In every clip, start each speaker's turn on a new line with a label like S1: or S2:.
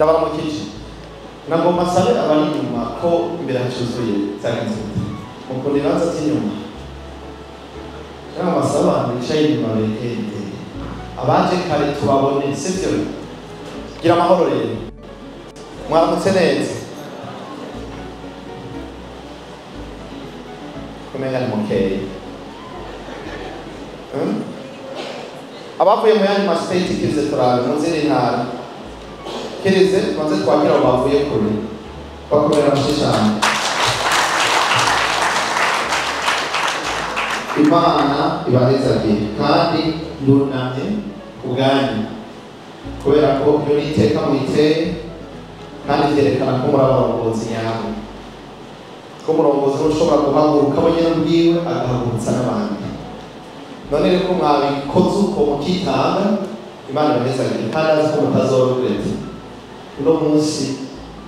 S1: ndabaramukije nagomba sabe abari inyuma ko imbere hacuzuye zagenze muko nibanza cy'inyuma cyangwa basaba abantu bicaye inyuma begende abaje kare tubabone sivyo gira amahoro rero mwaramutse neza kumenya ni mukeye abavuye mu yandi mastate kirize turabe mu zindi ntara kirize tumaze twagira abo bavuye kure bakomera amashishane Imana ibahezagire kandi ndunamye ubwanyu kubera ko iyo niteka mwiteye kandi byerekana ko muri abarongozi nyabo ko umurongozi ushobora guhaguruka we nyine ubwiwe agahagurutsa n'abandi none rero ko mwabikoze uko mukitanga Imana ibahezagire kandi azi ko mutazororetse uno munsi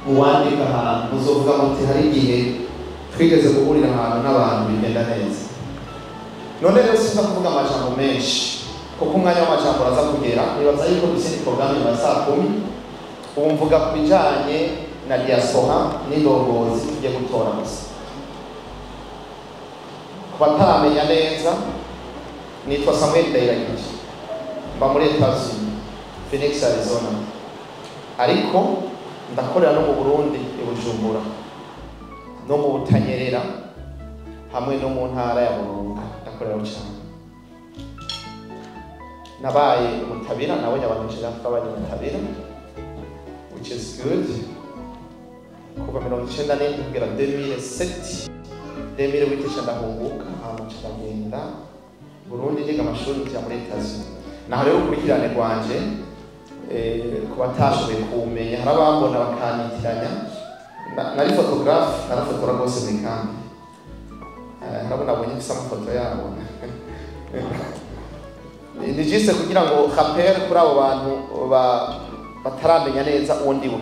S1: muwandika ahantu muzovuga muti hari igihe twigeze guhurira ahantu n'abantu bigenda neza none rero sinza kuvuga amajambo menshi kuko umwanya w'amajambo uraza kugera nibaza yuko dufite porogaramu ya saa 10 ubu mvuga ku bijanye na diaspora n'indongozi tugiye gutora gusa ku bataramenya neza nitwa Samuel Ndayiragije mba muri Etats-Unis Phoenix Arizona ariko ndakorera no mu Burundi i Bujumbura no mu Butanyerera hamwe no mu ntara ya Burunga ndakorera cyane nabaye umutabira nawe nyabantu cyangwa umutabira which is good kuva 1997 kugera 2007 2008 ndahunguka hama ndagenda Burundi ndiga amashuri ya muri Etats-Unis naho rero ukurikirane rwanje ku batashoboye kumenya harabambona bakanyitiranya nari photographe narafotora rwose muri kambi nabona abonye bisa amafoto yabo ni juste kugira ngo rappel kuri abo bantu bataramenya neza uwo ndiwe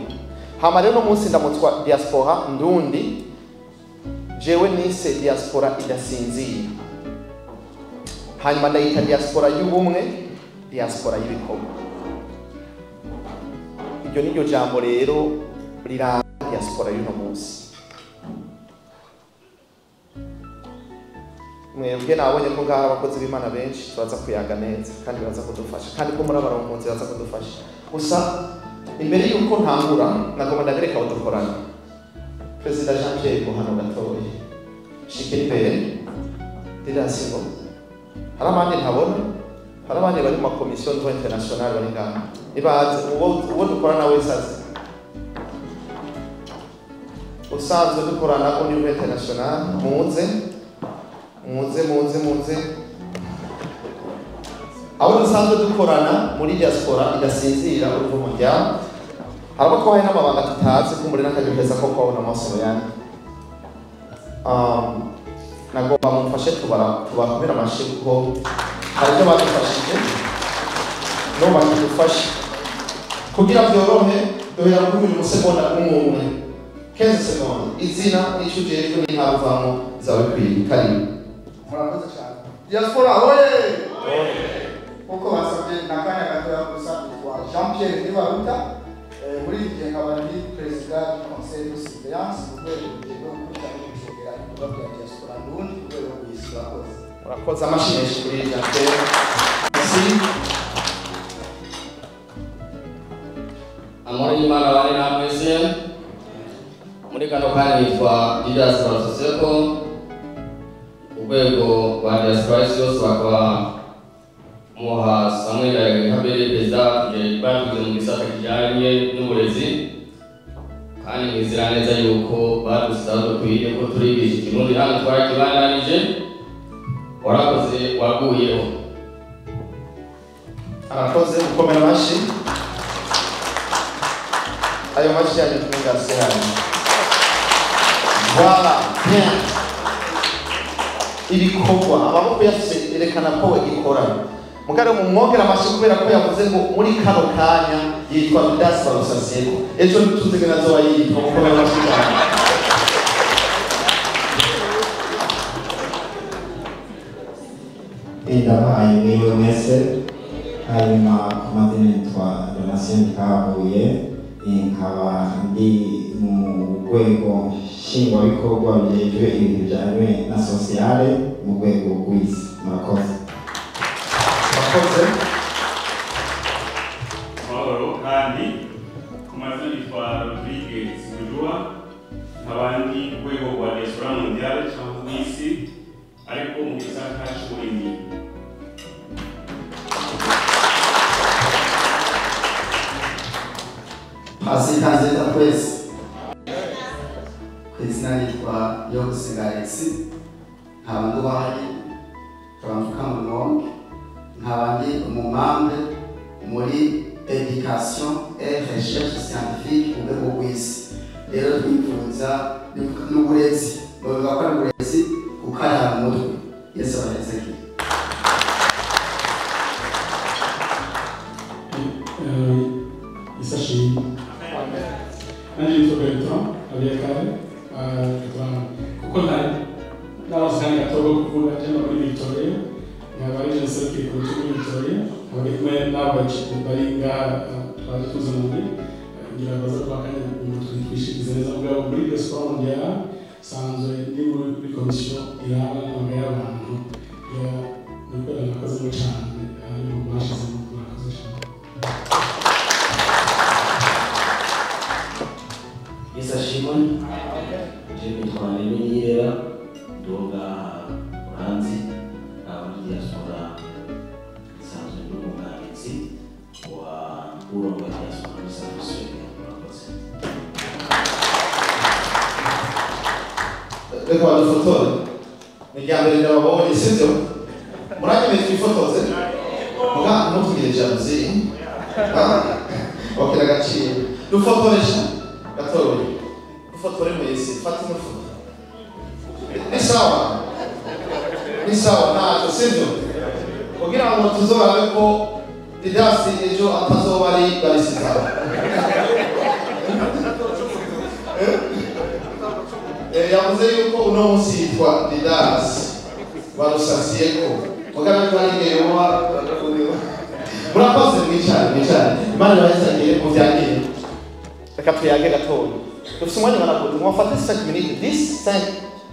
S1: hama rero no munsi ndamutswa diaspora ndundi jewe nise diaspora idasinzira hanyuma ndayita diaspora y'ubumwe diaspora y'ibikorwa iryo niryo jambo rero riranga diaspora y'uno munsi mwebwe nabonye ko ngaha abakozi b'Imana benshi baza kuyaga neza kandi baza kudufasha kandi ko muri abarongozi baza kudufasha gusa imbere y'uko ntangura nagomba ndabereka aho dukorana Perezida Jean Pierre hano gatoye shikira imbere dirasibo hari abandi ntabona hari abandi bari mu komisiyo internationale bari ngaha ibaze uwo dukorana wese azi usanzwe dukorana ku niveau international muze aho dusanzwe dukorana muri diaspora idasinzira uruvumo rya harimo ko hari n'amabanga tutazi ko muri n'akajyo keza ko kwabona amasomo yanyu nagomba mumfashe tubakomera amashyi kuko hari ibyo badufashije no bakidufasha kugira byorohe duhera kuri uyu musegonda umwe 15 secondes izina n'icyo ujejwe n'intabuvamo zawe kwiye karibu murakoze cyane diaspora oye uko basabye nakanya gatoya gusa kwa Jean Pierre Nibaruta muri gihe nkaba ndi president du conseil de surveillance mu rwego rw'urugendo gukurikirana gushobora ibikorwa bya diaspora n'ubundi ku rwego rw'isi murakoze amashimisho kuri Jean Pierre
S2: amahoro y'Imana bari namwese muri kano kanya yitwa Diaspora Association urwego rwa diaspora yose bakaba muha Samuel Ndayiragije perezida bavuze mu gisata kijyanye n'uburezi kandi nizera neza yuko badusaba dukwiye ko turigisha ikirundi hano twarakibandanije warakoze waguyeho
S1: arakoze gukomera amashyi ayo mashyi yanyu tumugase hano voilà bien ibikorwa amaboko yose yerekana ko wagikora mugare mu mwongera amashyi kubera ko yavuze ngo muri kano kanya yitwa Diaspora Association ejo ntituzige nazo wayitwa gukomera amashyi cyane
S3: ndabahaye mwiyo mwese hanyuma amazina yitwa Donatien Kabuye nkaba ndi mu rwego nshingwabikorwa bijejwe ibintu bijyanye na sosiyale mu rwego rw'isi. Murakoze.
S4: Mahoro kandi ku mazina yitwa Rodriguez Mujua, nk'abandi rwego rwa diaspora mondiale cyangwa rw'isi ariko mu gisata cy'uburimyi.
S1: Asikaze twese ku izina yitwa Yogusenga Alexis, nkaba ndubahaye nkaba mvuka mu Rumonge, nkaba ndi umumambe muri education et recherche scientifique mu rwego rw'isi. Rero twifuza n'uburezi bavuga ko ari uburezi gukarira mu mutwe. Yesu abahezekiye.
S5: Isashi nanjye nitwa Bertrand Abiyakare, kuko n'abasanga gatogo kuvuga cyangwa muri Victoria, nkaba ari jenoside ku rutugu muri Victoria, nkaba ari kumwe n'abaci bari ngaha twaje tuzananye kugira ngo baze twakanye twishimize neza bwabo muri diaspora mondiale. Sanzwe ndi muri komisiyo iraba n'amagara y'abantu mu rwego nakoze cyane mu bashize mu mwakoze cyane.
S6: Yesu ashimwe. Jimmy Twanemenyera ndoga uranzi abandi diaspora sanzwe n'umwanditsi wa urongo diaspora muri South Australia. Murakoze.
S1: Reka badufotore. Ni irya mbere ndababonye sibyo? Muranyemeye twifotoze? Muga ntutugire jalousie. Okera agaciro. Dufotoresha gatoya. Dufotore mwese. Fata ifoto. Ni sawa ntacyo sibyo? Kugira ngo tuzorabe ko Didasi ejo atazoba ari barisiza. Yavuze yuko uno munsi yitwa Didasi barusasiyeko. Mugana twarigeye murakoze mwicane. Imana yabahezagiye mu byagire. Reka tuyage gatoya. Dufite umwanya ungana gute? Mwafata 5 minutes. 5.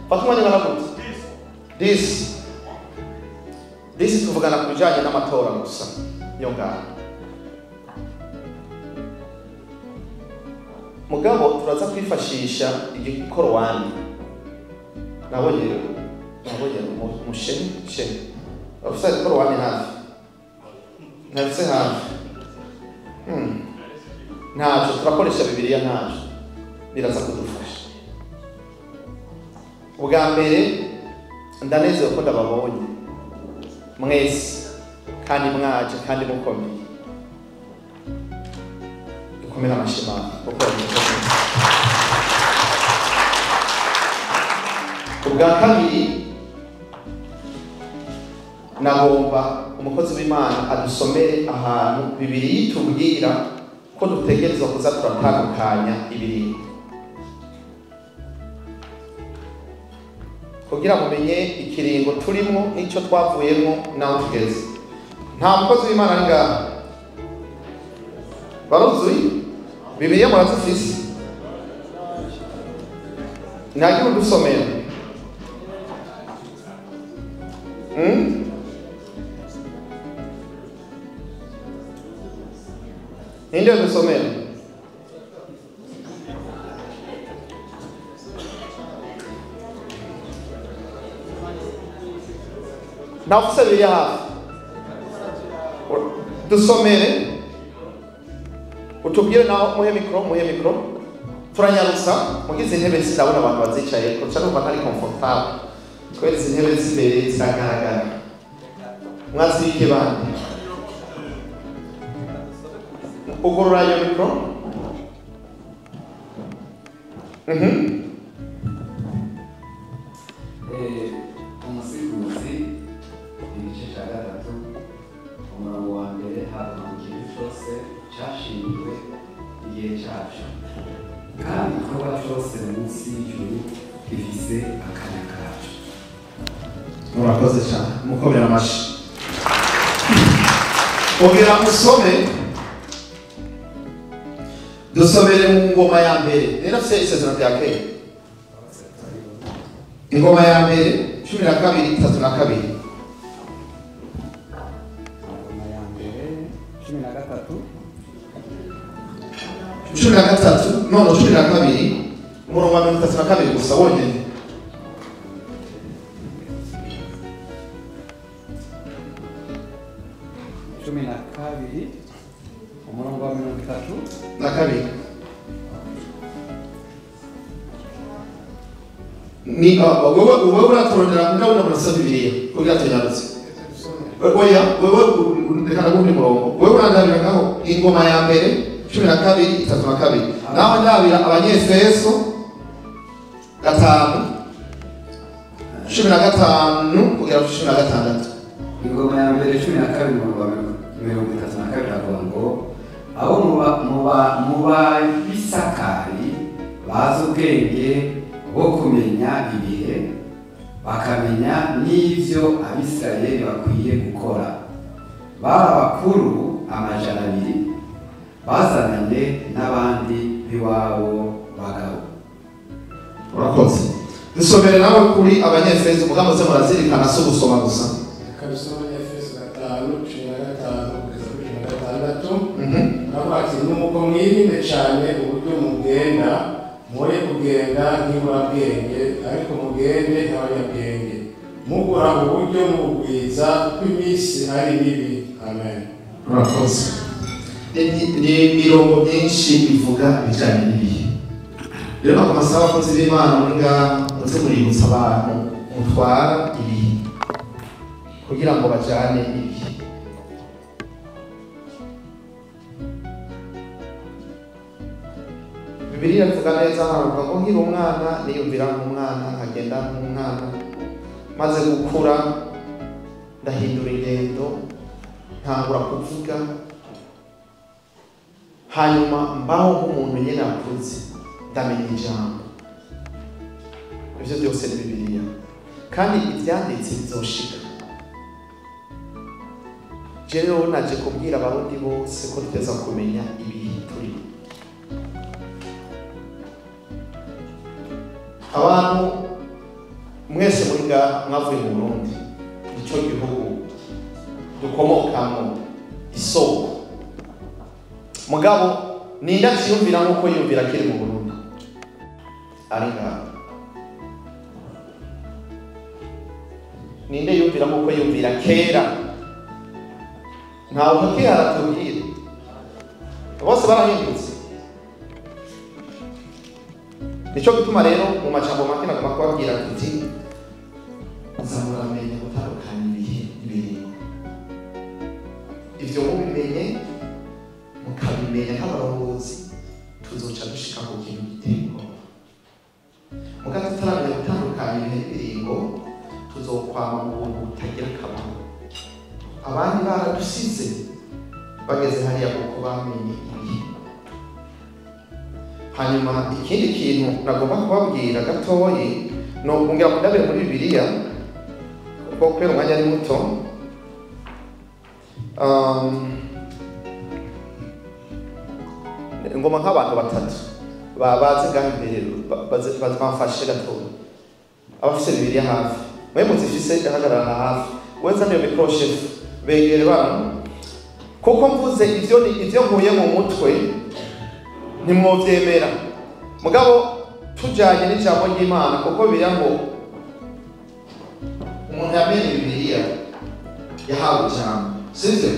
S1: Fata umwanya ungana gute? 10 tuvugana ku bijyanye n'amatora gusa. Yo ngaho. Mugabo turaza kwifashisha igikorowani. Nabonye musheni. Ofisa igikorowani hafi. Ntabise hafi. Ntacyo turakoresha Bibiliya ntacyo. Biraza kudufasha. Ubwa mbere ndanezerewe ko ndababonye mwese kandi mwaje kandi mukomeye. Dukomere amashyi kuko ubwa kabiri nagomba umukozi w'Imana adusomere ahantu Bibiliya itubwira ko dutegerezwa kuza turatandukanya ibintu kugira mumenye ikiringo turimo n'icyo twavuyemo naho tugeze. Nta mukozi w'Imana ari ngaha baruzuye Bibiliya murazifise ntagira udusomera ninde udusomera? Nafuse Bibiliya hafi dusomere utubwire naho muhe mikro turanyarutsa mugize intebe zidabona abantu bazicaye ko cyane umva ntari comfortable kubera izi ntebe z'imbere ziragaragara. Mwazirike bande ugorora iyo mikro.
S7: Umusiguzi igice cya gatatu umurongo wa mbere haba mu kintu cyose cyashinzwe igihe cyacu kandi kuba cyose munsi y'ijuru gifise akanya kacu.
S1: Murakoze cyane mukomera amashyi. Ongera musome dusomere mu ngoma ya mbere rero afite isezerano rya kera ingoma ya mbere 12:32
S7: ingoma ya mbere
S1: 13 none 12 umurongo wa 32 gusa wonyine.
S7: umurongo wa 32
S1: ni wowe uratorera ndabona murasa Bibiliya kugira tunyarutse oya wowe ndekana guhura umurongo wowe urandabira ngaho ingoma ya mbere 12:32 naho ndabira Abanyefeso 5:15 kugera 16.
S7: ingoma ya mbere 12:32 avuga ngo abo muba bisakari bazi ubwenge bwo kumenya ibihe bakamenya n'ivyo Abisirayeli bakwiye gukora bari abakuru 200 bazananye n'abandi b'iwabo bagabo.
S1: Urakoze dusomere nawe kuri Abanyefeso mugambo ze murazirikana so gusoma gusa
S5: kabisoma Efeso 5:15-16 naho ati nuko mwirinde cyane uburyo mugenda muri kugenda nk'imurabwenge ariko mugende nk'abanyabwenge mugura uburyo mubwiza kw'iminsi ari mibi. Amen.
S1: Urakoze ni mirongo myinshi bivuga bijyanye n'ibihe rero bakomasaba abakozi b'Imana muri ngaha muze muributsa abantu mutwara ibihe kugira ngo bajyane ibihe. Bibiliya ivuga neza haravuga ngo nkiri umwana niyumvira nk'umwana nkagenda nk'umwana maze gukura ndahindura ingendo ntangura kuvuga hanyuma mbaho nk'umuntu nyine akuze ndamenya ijambo. Ibyo byose ni Bibiliya kandi ibyanditse bizoshika. Rero naje kubwira abarundi bose ko tuteza kumenya ibihe turimo. Abantu mwese muri mwavuye mu Burundi nicyo gihugu dukomokamo isoko mugabo ninda cyiyumvira nkuko yumvira kiri mu Burundi ari ngaho ninde yumvira nkuko yumvira kera ntawe hakihara tubwire bose barahindutse. Nico gituma rero mu macambo make nagomba kubabwira tuti muzamuramenya gutandukanya ibihe n'ibintu ivyo mubimenye mukabimenya nk'abarongozi tuzoca dushika ku kintu gitego muga tutaramenya gutandukanya ibihe n'ibiringo tuzokwama mu buntu butagira akamaro. Abandi baradusize bageze hariya kuko bamenye ibihe. Hanyuma ikindi kintu nagomba kubabwira gatoyi no kungira kudabira muri Bibiliya kuko kwera umwanya ari muto ngoma nk'abantu batatu babazi ngaho imbere bamfashe gatoyi abafise Bibiliya hafi mwe muzifise ahagarara hafi weza niyo microchef begere bana kuko mvuze ivyo nkuye mu mutwe ntimwovyemera mugabo tujanye n'ijambo ry'Imana kuko biriya ngo umuntu yamenye Bibiliya yahawe ijambo sivyo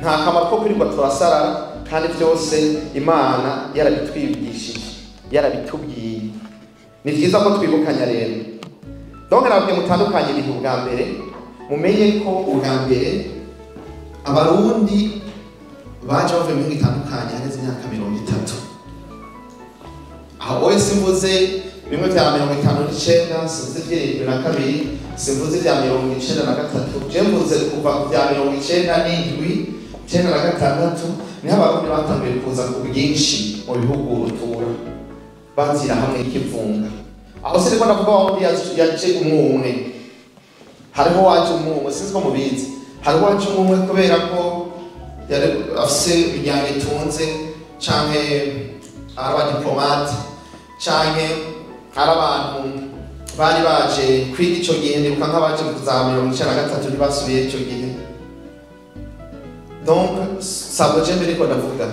S1: nta kamaro ko kwirirwa turasara kandi byose Imana yarabitwigishije yarabitubwiye. Ni byiza ko twibukanya rero donc nabwiye mutandukanye ibintu bwa mbere mumenye ko ubwa mbere abarundi baje bavuye mu bitandukanye hageze imyaka 30 aho wese mvuze bimwe bya 59 simvuze bya 22 simvuze bya 93 je mvuze kuva ku bya 97 96 niho abarundi batangiye kuza ku bwinshi mu bihugu rutura banzira hamwe ikivunga aho se riko ndavuga aho yaje umwe hariho waje umwe sinzi ko mubizi hariho waje umwe kubera ko afise imiryango itunze canke ari abadiplomate canke ari abantu bari baje kwiga ico gihe ndibuka nk'abaje mu za 1993 ntibasubiye ico gihe. Donc saboje mbere ko ndavuga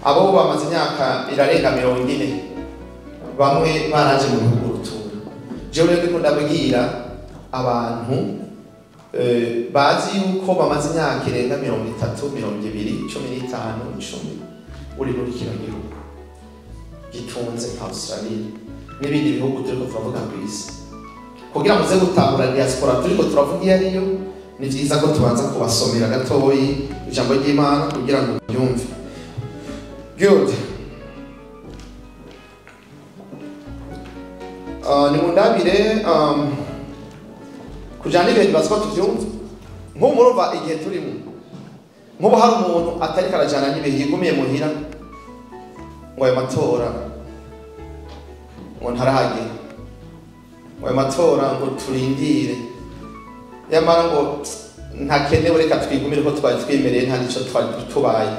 S1: abo bamaze imyaka irarenga 40 bamwe baraje mu bihugu rutura. Jewe ndiko ndabwira abantu bazi yuko bamaze imyaka irenga 30, 20, 15, 10 uri muri kino gihugu gitunze nka Australia n'ibindi bihugu turiko turavuga ku isi. Kugira muze gutahura diaspora turiko turavuga iyo ariyo, ni vyiza ko tubanza kubasomera gatoyi ijambo ry'Imana kugira ngo byumve. Good. Ni mundabire kujana ibintu baziko tuvyumva. Nko murumva igihe turimo. Nkuba hari umuntu atari karajana n'ibihe yigumiye muhira ngo ayo matora ngo ntarahagera. Ngo ayo matora ngo turindire. Yamara ngo ntakenewe reka twigumire ko twari twimereye nta nico twari tubaye.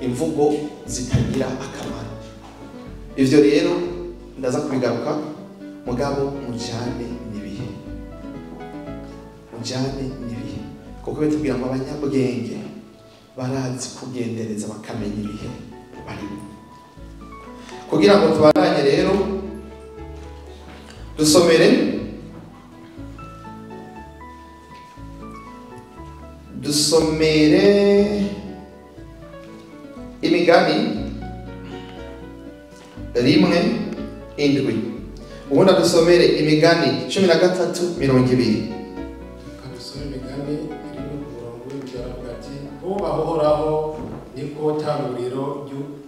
S1: Imvugo zitagira akamaro. Ivyo rero ndaza kubigaruka mugabo mujane nibihe. Mujane nibihe. Kuko betubwira ngo abanyabwenge barazi kugendereza bakamenya ibihe barimo. Kugira ngo tubaranye rero dusomere imigani 1:7. Ubundi dusomere imigani 13:20.
S8: Uhoraho niko tanguriro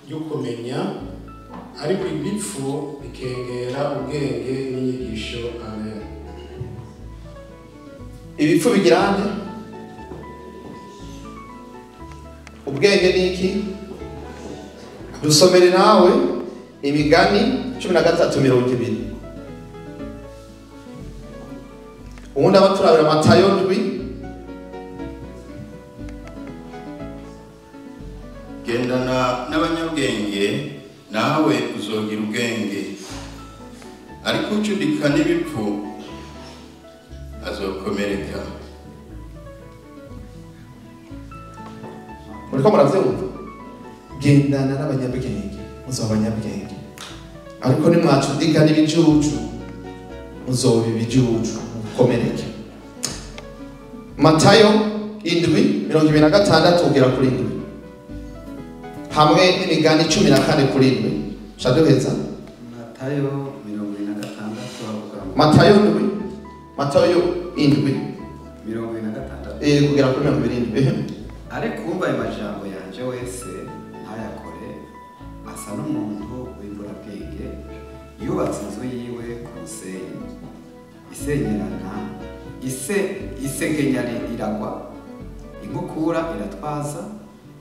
S8: ry'ukumenya, ariko ibipfu bikengera ubwenge n'inyigisho. Amen.
S1: Ibipfu bigira nde? Ubwenge ni iki? Dusomere nawe imigani 13:20. Ubundi abaturabira Matayo 7.
S9: Gendana n'abanyabwenge nawe uzogira ubwenge, ariko ucudika n'ibipfu azokomereka.
S1: Muriko muravyumva? Gendana n'abanyabwenge muzoba abanyabwenge, ariko nimwacudika n'ibijuju muzoba ibijuju mukomereke. Matayo 7:26 kugera kuri 7. Hamwe n'imigani 14:7. Shaduheza
S7: Matayo 26
S1: Matayo 7. Matayo 7:26 kugera kuri 27.
S7: Ariko umva ayo majambo yanje wese ntayakore asa n'umuntu w'imburabwenge yubatse inzu yiwe ku musenyi, isenyerana isegenyari iragwa, inkukura iratwaza,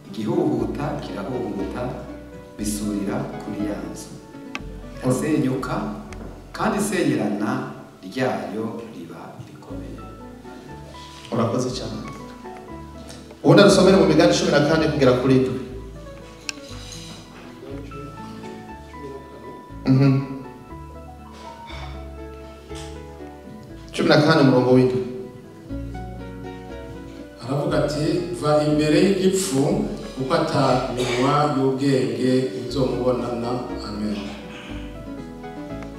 S7: igihuhuta kirahuhuta, bisurira kuri ya nzu irasenyuka, kandi isenyerana ryayo riba rikomeye.
S1: Urakoze cyane. Ubundi dusomere mu migani 14 kugera kuri 7. 14:7.
S8: Aravuga ati, va imbere y'igipfu kuko ataminwa y'ubwenge uzomubonana. Amen.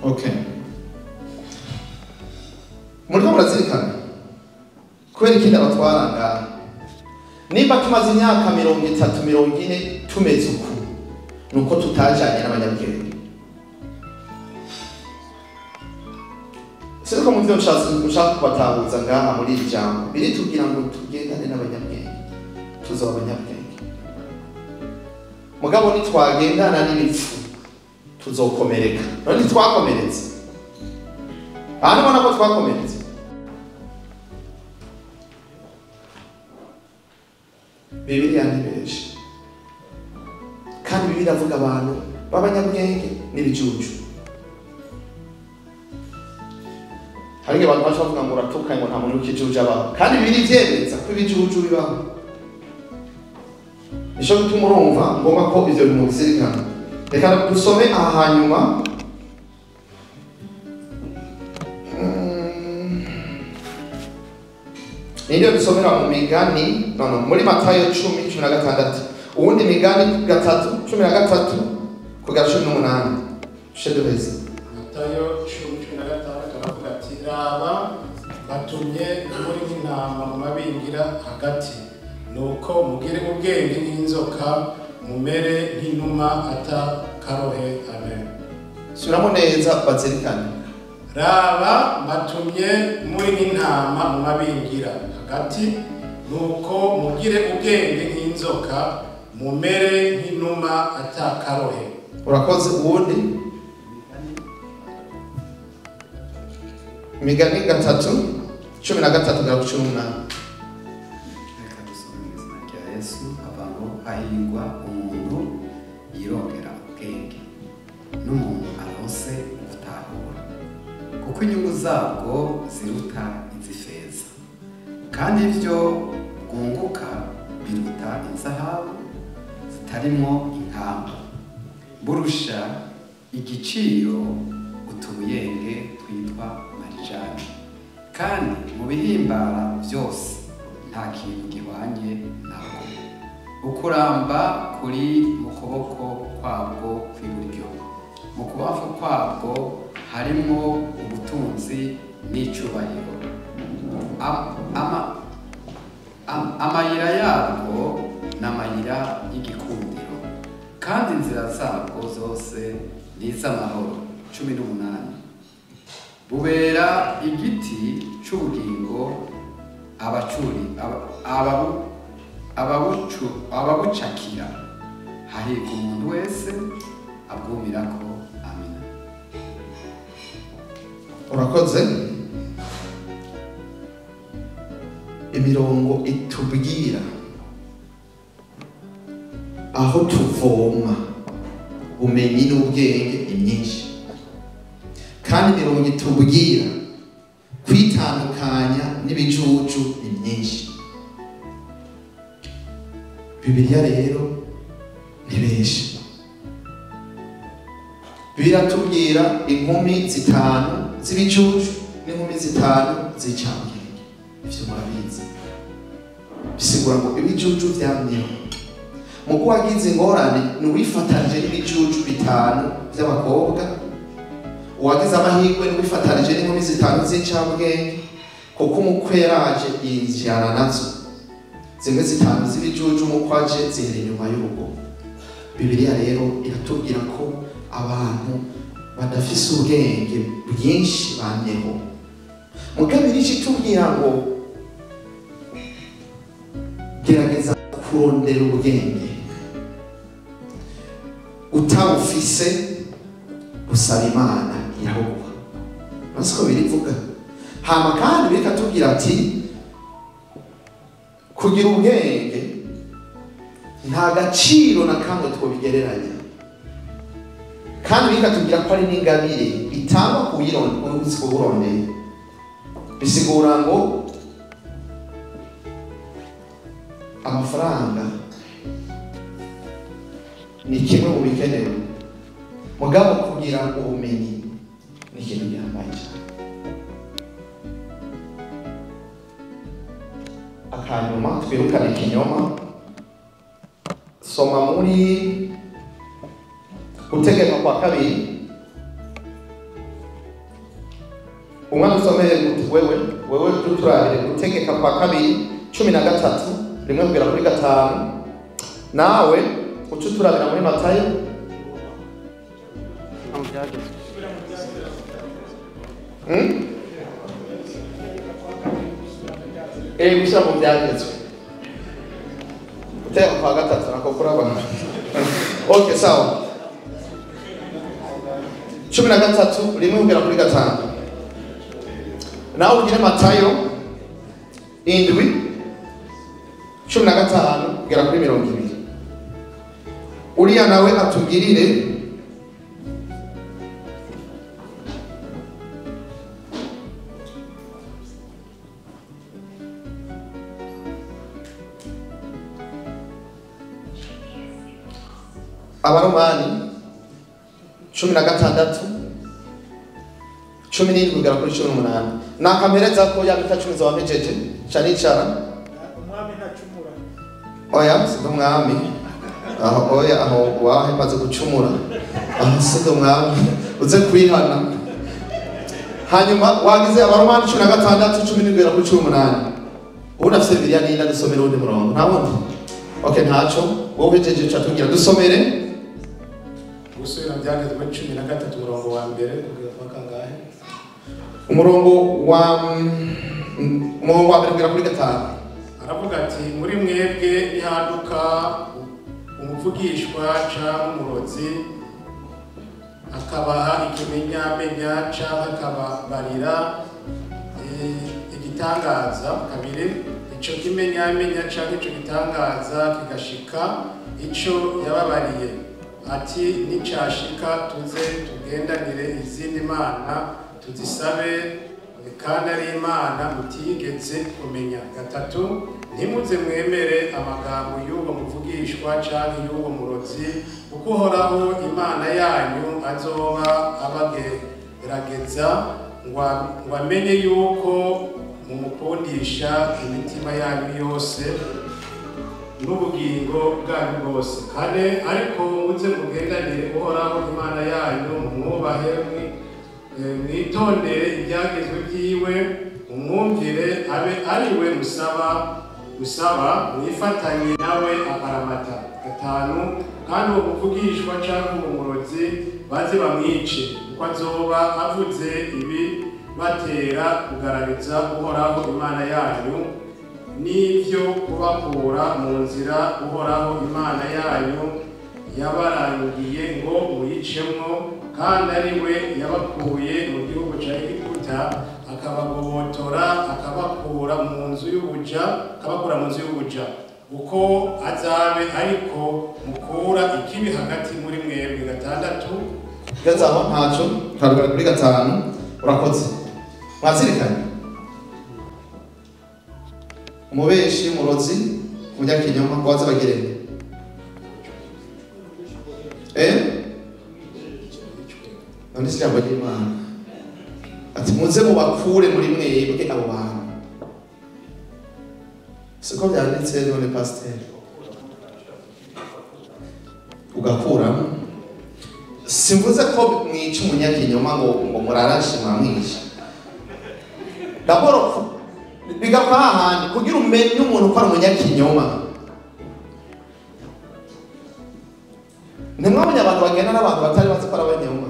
S1: Okay. Muriko murazirikana kubera ikindi abatwaranga nimba tumaze imyaka 30-40 tumeze uku nuko tutajanye n'abanyabwenge. Siko muvyo nshaka kubatahuza ngaha muri iri jambo biri tugira ngo tugendane n'abanyabwenge, tuzoba abanyabwenge. Mugabo nitwagendana n'ibipfu tuzokomereka. None twakomeretse. Hano ubona ko twakomeretse. Bibiliya ntibeje. Kandi Bibiliya avuga abantu b'abanyabwenge n'ibijuju. Hari abantu bavuga ngo uratuka ngo nta muntu w'ikijuju abaho. Kandi Bibiliya ivyemeza ko ibijuju bibaho. Nico gituma urumva ngomba ko ivyo bintu bizirikana. Reka dusome aha hanyuma. Ndio dusomera mu Migani, muri Matayo 10:16. Uwundi Migani 3:13 kugera 18. Shedewezi.
S8: Matayo 10:16 aravuga ati raba batumye muri nk'intama mu mabingira hagati, nuko mugire ubwenge nk'inzoka, mumere nk'inuma atakarohe. Amen.
S1: Suramo neza bazirikane.
S8: Raba batumye muri nk'intama mu mabingira hagati, nuko mugire ubwenge nk'inzoka, mumere nk'inuma atakarohe.
S1: Urakoze. Uwundi Migani 3:13-18.
S7: Reka dusome mu izina rya Yesu. Abantu hahirwa umuntu yirongera ubwenge n'umuntu aronse gutahura, kuko inyungu zabwo ziruta iz'ifeza, kandi ibyo bwunguka biruta inzahabu zitarimo inkamba. Burusha igiciro utubuyenge twitwa marijani, kandi mu bihimbara byose nta kintu gihwanye nabwo. Ukuramba kuri mu kuboko kwabwo kw'iburyo, mu kubafu kwabwo harimo ubutunzi n'icyubahiro. Amayira yabwo n'amayira y'igikundiro, kandi inzira zabwo zose ni iz'amahoro. 18. Bubera igiti cy'ubugingo ababucakira, hahirwa umuntu wese abwumirako. Amina.
S1: Urakoze. Imirongo itubwira aho tuvoma ubumenyi n'ubwenge imyinshi, kandi imirongo itubwira kwitandukanya n'ibijuju imyinshi. Bibiliya rero ni benshi. Biratubwira inkumi 5 z'ibijuju n'inkumi 5 z'icambwenge. Ivyo murabizi. Bisigura ngo ibijuju vyamyeho. Muko wagize ingorane ni wifatanije n'ibijuju 5 by'abakobwa, uwagize amahirwe ni wifatanije n'inkumi 5 z'icambwenge, kuko umukwe yaraje yinjirana nazo. Zimwe 5 z'ibijuju mukwaje zihera inyuma y'urugo. Bibiliya rero iratubwira ko abantu badafise ubwenge bwinshi banyeho. Mugabiri kitubwira ngo gerageza kurondera ubwenge, utawufise usaba Imana Yehova. Nasiko birivuga. Hama kandi bikatubwira ati kugira ubwenge nta gaciro na kamwe twobigereranya, kandi bikatubwira ko ari n'ingabire itangwa kuburondeye. Bisigura ngo amafaranga ni kimwe mu bikenewe, mugabo kugira ubumenyi ni ikintu gihambaye cyane. Akanyuma twirukane ikinyoma. Soma muri Gutegeka kwa 2. Umwana usomere wewe tuturabire Gutegeka kwa 2:13 rimwe kugera kuri 5. Nawe ucuturabira muri Matayo gusa mu byagezwe. Gutegeka kwa 3 nako kurabana. Okay, sawa. 13 rimwe kugera kuri 5. Nawe ugire Matayo 7:15 kugera kuri 20. Uriya nawe atubwirire Abaromani 16 17 kugera kuri 18 nakampereza ko yabita 10 za wamejeje canicara
S8: umwami ntacumura
S1: oya sido mwami aho oya aho wahemaze gucumura aho sido mwami uze kwihana hanyuma wagize Abaromani 16 17 kugera kuri 18 unafise Bibiliya nina dusomera undi murongo nta wundi okay ntaco wowe jeje catugira dusomere
S8: gusubira byagezwe 13 umurongo wa mbere kugera kwa kangahe
S1: umurongo wa mbere kugera kuri 5
S8: aravuga ati muri mwebwe ihaduka umuvugishwa cyangwa umurozi akabaha ikimenyamenya cyangwa akababarira igitangaza kabiri icyo kimenyamenya cyangwa icyo gitangaza kigashika icyo yababariye ati nicashika tuze tugendanire izindi mana tuzisabe kandi ari imana mutigeze kumenya gatatu ntimuze mwemere amagambo y'uwo muvugishwa cyangwa y'uwo murozi kuko uhoraho imana yanyu azoba abagerageza ngo amenye yuko mumukundisha imitima yanyu yose n'ubugingo bwanyu bwose kane ariko muze mugendanire uhoraho imana yanyu mumwubahe mwitondere ibyagezwe byiwe umwumvire abe ariwe musaba mwifatanye nawe akaramata gatanu kandi uwo muvugishwa cyangwa umurozi baze bamwice kuko azoba avuze ibi batera kugaragaza uhoraho imana yanyu n'ibyo kubakura mu nzira uhoraho imana yanyu yabarangiye ngo muyicemwo kandi ari we yabakuye mu gihugu cya Egiputa akabagobotora akabakura mu nzu y'ubuja uko azabe ariko mukura ikibi hagati muri mwebwe gatandatu
S1: gazaho ntaco karugara kuri 5 urakoze mwazirikanye umubeshi murozi umunyakinyoma kwaza bagirene none si jambo ry'Imana ati muze mubakure muri mwebwe abo bantu siko byanditse none pasteur ugakuramo simvuze ko mwica umunyakinyoma ngo murarashe mwamwisha daboro bigakwa hahandi kugira umenye umuntu ko ari umunyakinyoma ntimwabonye abantu bagenda n'abantu batari bazi ko ari abanyoma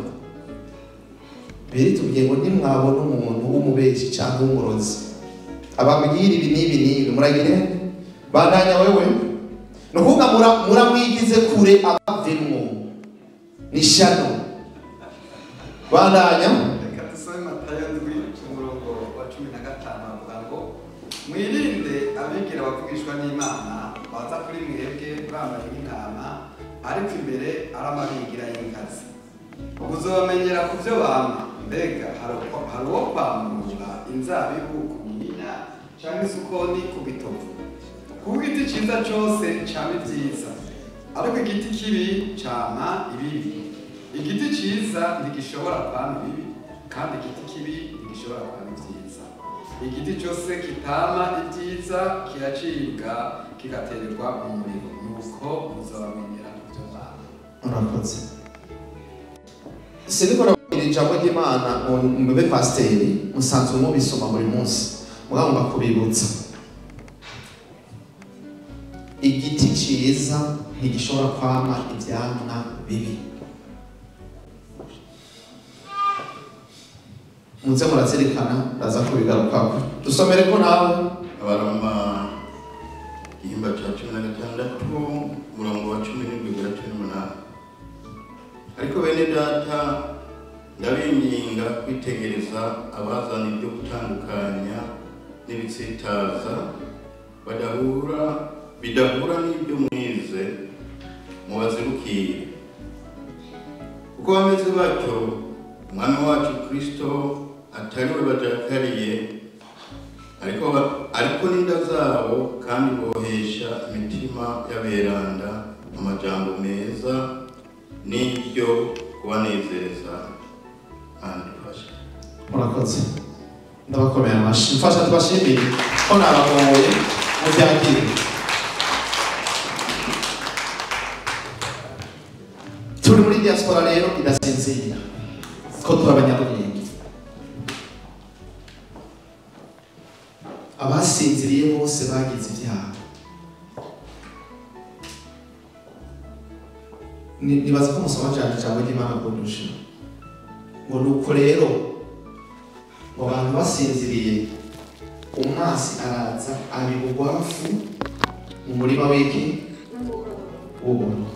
S1: biritubwiye ngo nimwabona umuntu w'umubeshi cyangwa w'umurozi ababwira ibi n'ibi muragire bandanya wewe ni ukuvuga muramwigize kure abavimwo ni shano bandanya
S7: reka dusome Matayo 7 umurongo wa 15 avuga ngo mwirinde abigira abavugishwa n'Imana baza kuri mwebwe bambaye nk'intama ariko imbere ari amabigira y'inkazi muzobamenyera ku byo bama mbega hari uwo kwamura inzabibu ku nyina cyangwa isukoni ku bitovu kuko igiti cyiza cyose cyama ibyiza ariko igiti kibi cyama ibibi igiti cyiza ntigishobora kwama ibibi kandi igiti kibi ntigishobora kwama ibyiza igiti cyose kitama ibyiza kiracibwa kigatererwa mu muriro nuko muzobamenyera ku byo bama
S1: urakoze siniko nabwira ijambo ry'Imana mube pasiteri musanzwe mubisoma buri munsi mugomba kubibutsa igiti cyiza ntigishobora kwama ibyamwa bibi muze murazirikana ndaza kubigarukako dusomere ko nawe
S9: Abaroma igihimba cya 16 umurongo wa 17 kugera 18 ariko bene data ndabinginga kwitegereza abazana ibyo gutandukanya n'ibitsitaza bidahura n'ibyo mwize mubazirukire kuko bameze batyo umwami wacu Kristo atari we bajakariye ariko n'inda zabo kandi bohesha imitima y'aberanda amajambo meza n'ibyo kubanezeza kandi dufasha.
S1: Murakoze. Ndabakomera amashyi. Mfasha tubashimire ko nabagoye mu byakire. Turi muri diaspora rero idasinzira ko turi abanyabwenge. Abasinziriye bose bagize ibyaha. Nibaza ko musoma cyane cyane n'Imana kundusha. Ngo nuko rero ngo abantu basinziriye umwasi araza abibugwafu mu murima w'iki w'ubuntu.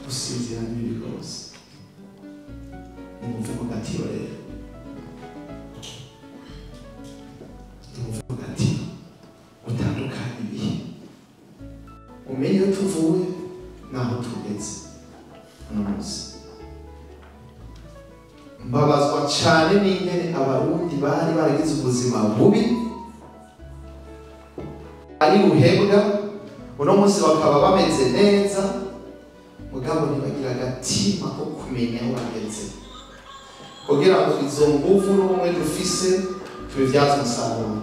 S1: Gusinzira n'ibibi rwose. Umuvugo gatiro rero. Umuvugo gatiro utandukanye ibihe. Umenye iyo tuvuye naho tugeze uno munsi. Mbabazwa cyane n'ingene abarundi bari baragize ubuzima bubi ari buhebwa, uno munsi bakaba bameze neza, mugabo ntibagira agatima ko kumenya aho bageze, kugira ngo izo nguvu n'ubumwe dufise tubibyaze umusaruro.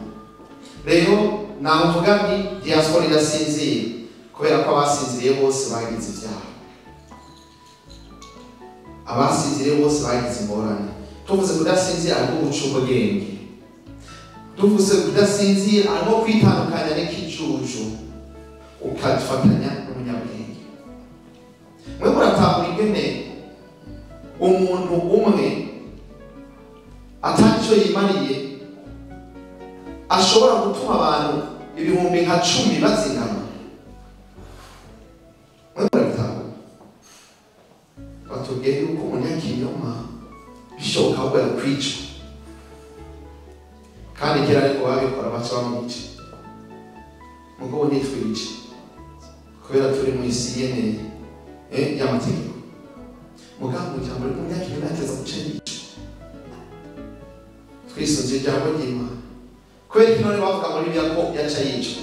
S1: Rero naho mvuga nti diaspora irasinzira kubera ko abasinziriye bose bagize ibyaha. Abasinziriye bose bagize ingorane. Tuvuze kudasinzira ariko guca ubwenge. Tuvuze kudasinzira ariko kwitandukanya n'ikijuju ukafatanya n'umunyabwenge. Mwe muratahura ingene umuntu umwe atacyo yimariye ashobora gutuma abantu ibihumbi nka 10 bazingana. Batubwiye yuko umunyakinyoma bishoboka ahubwo yakwicwa, kandi kera ariko babikora baca bamwica. Mugabo ntitwice kubera turi mu isi yeneye y'amategeko. Mugabo ijambo ry'umunyakinyoma yateza guca yica. Twisunze ijambo ry'Imana kubera ko none bavuga muri Bibiliya ko yaca yica.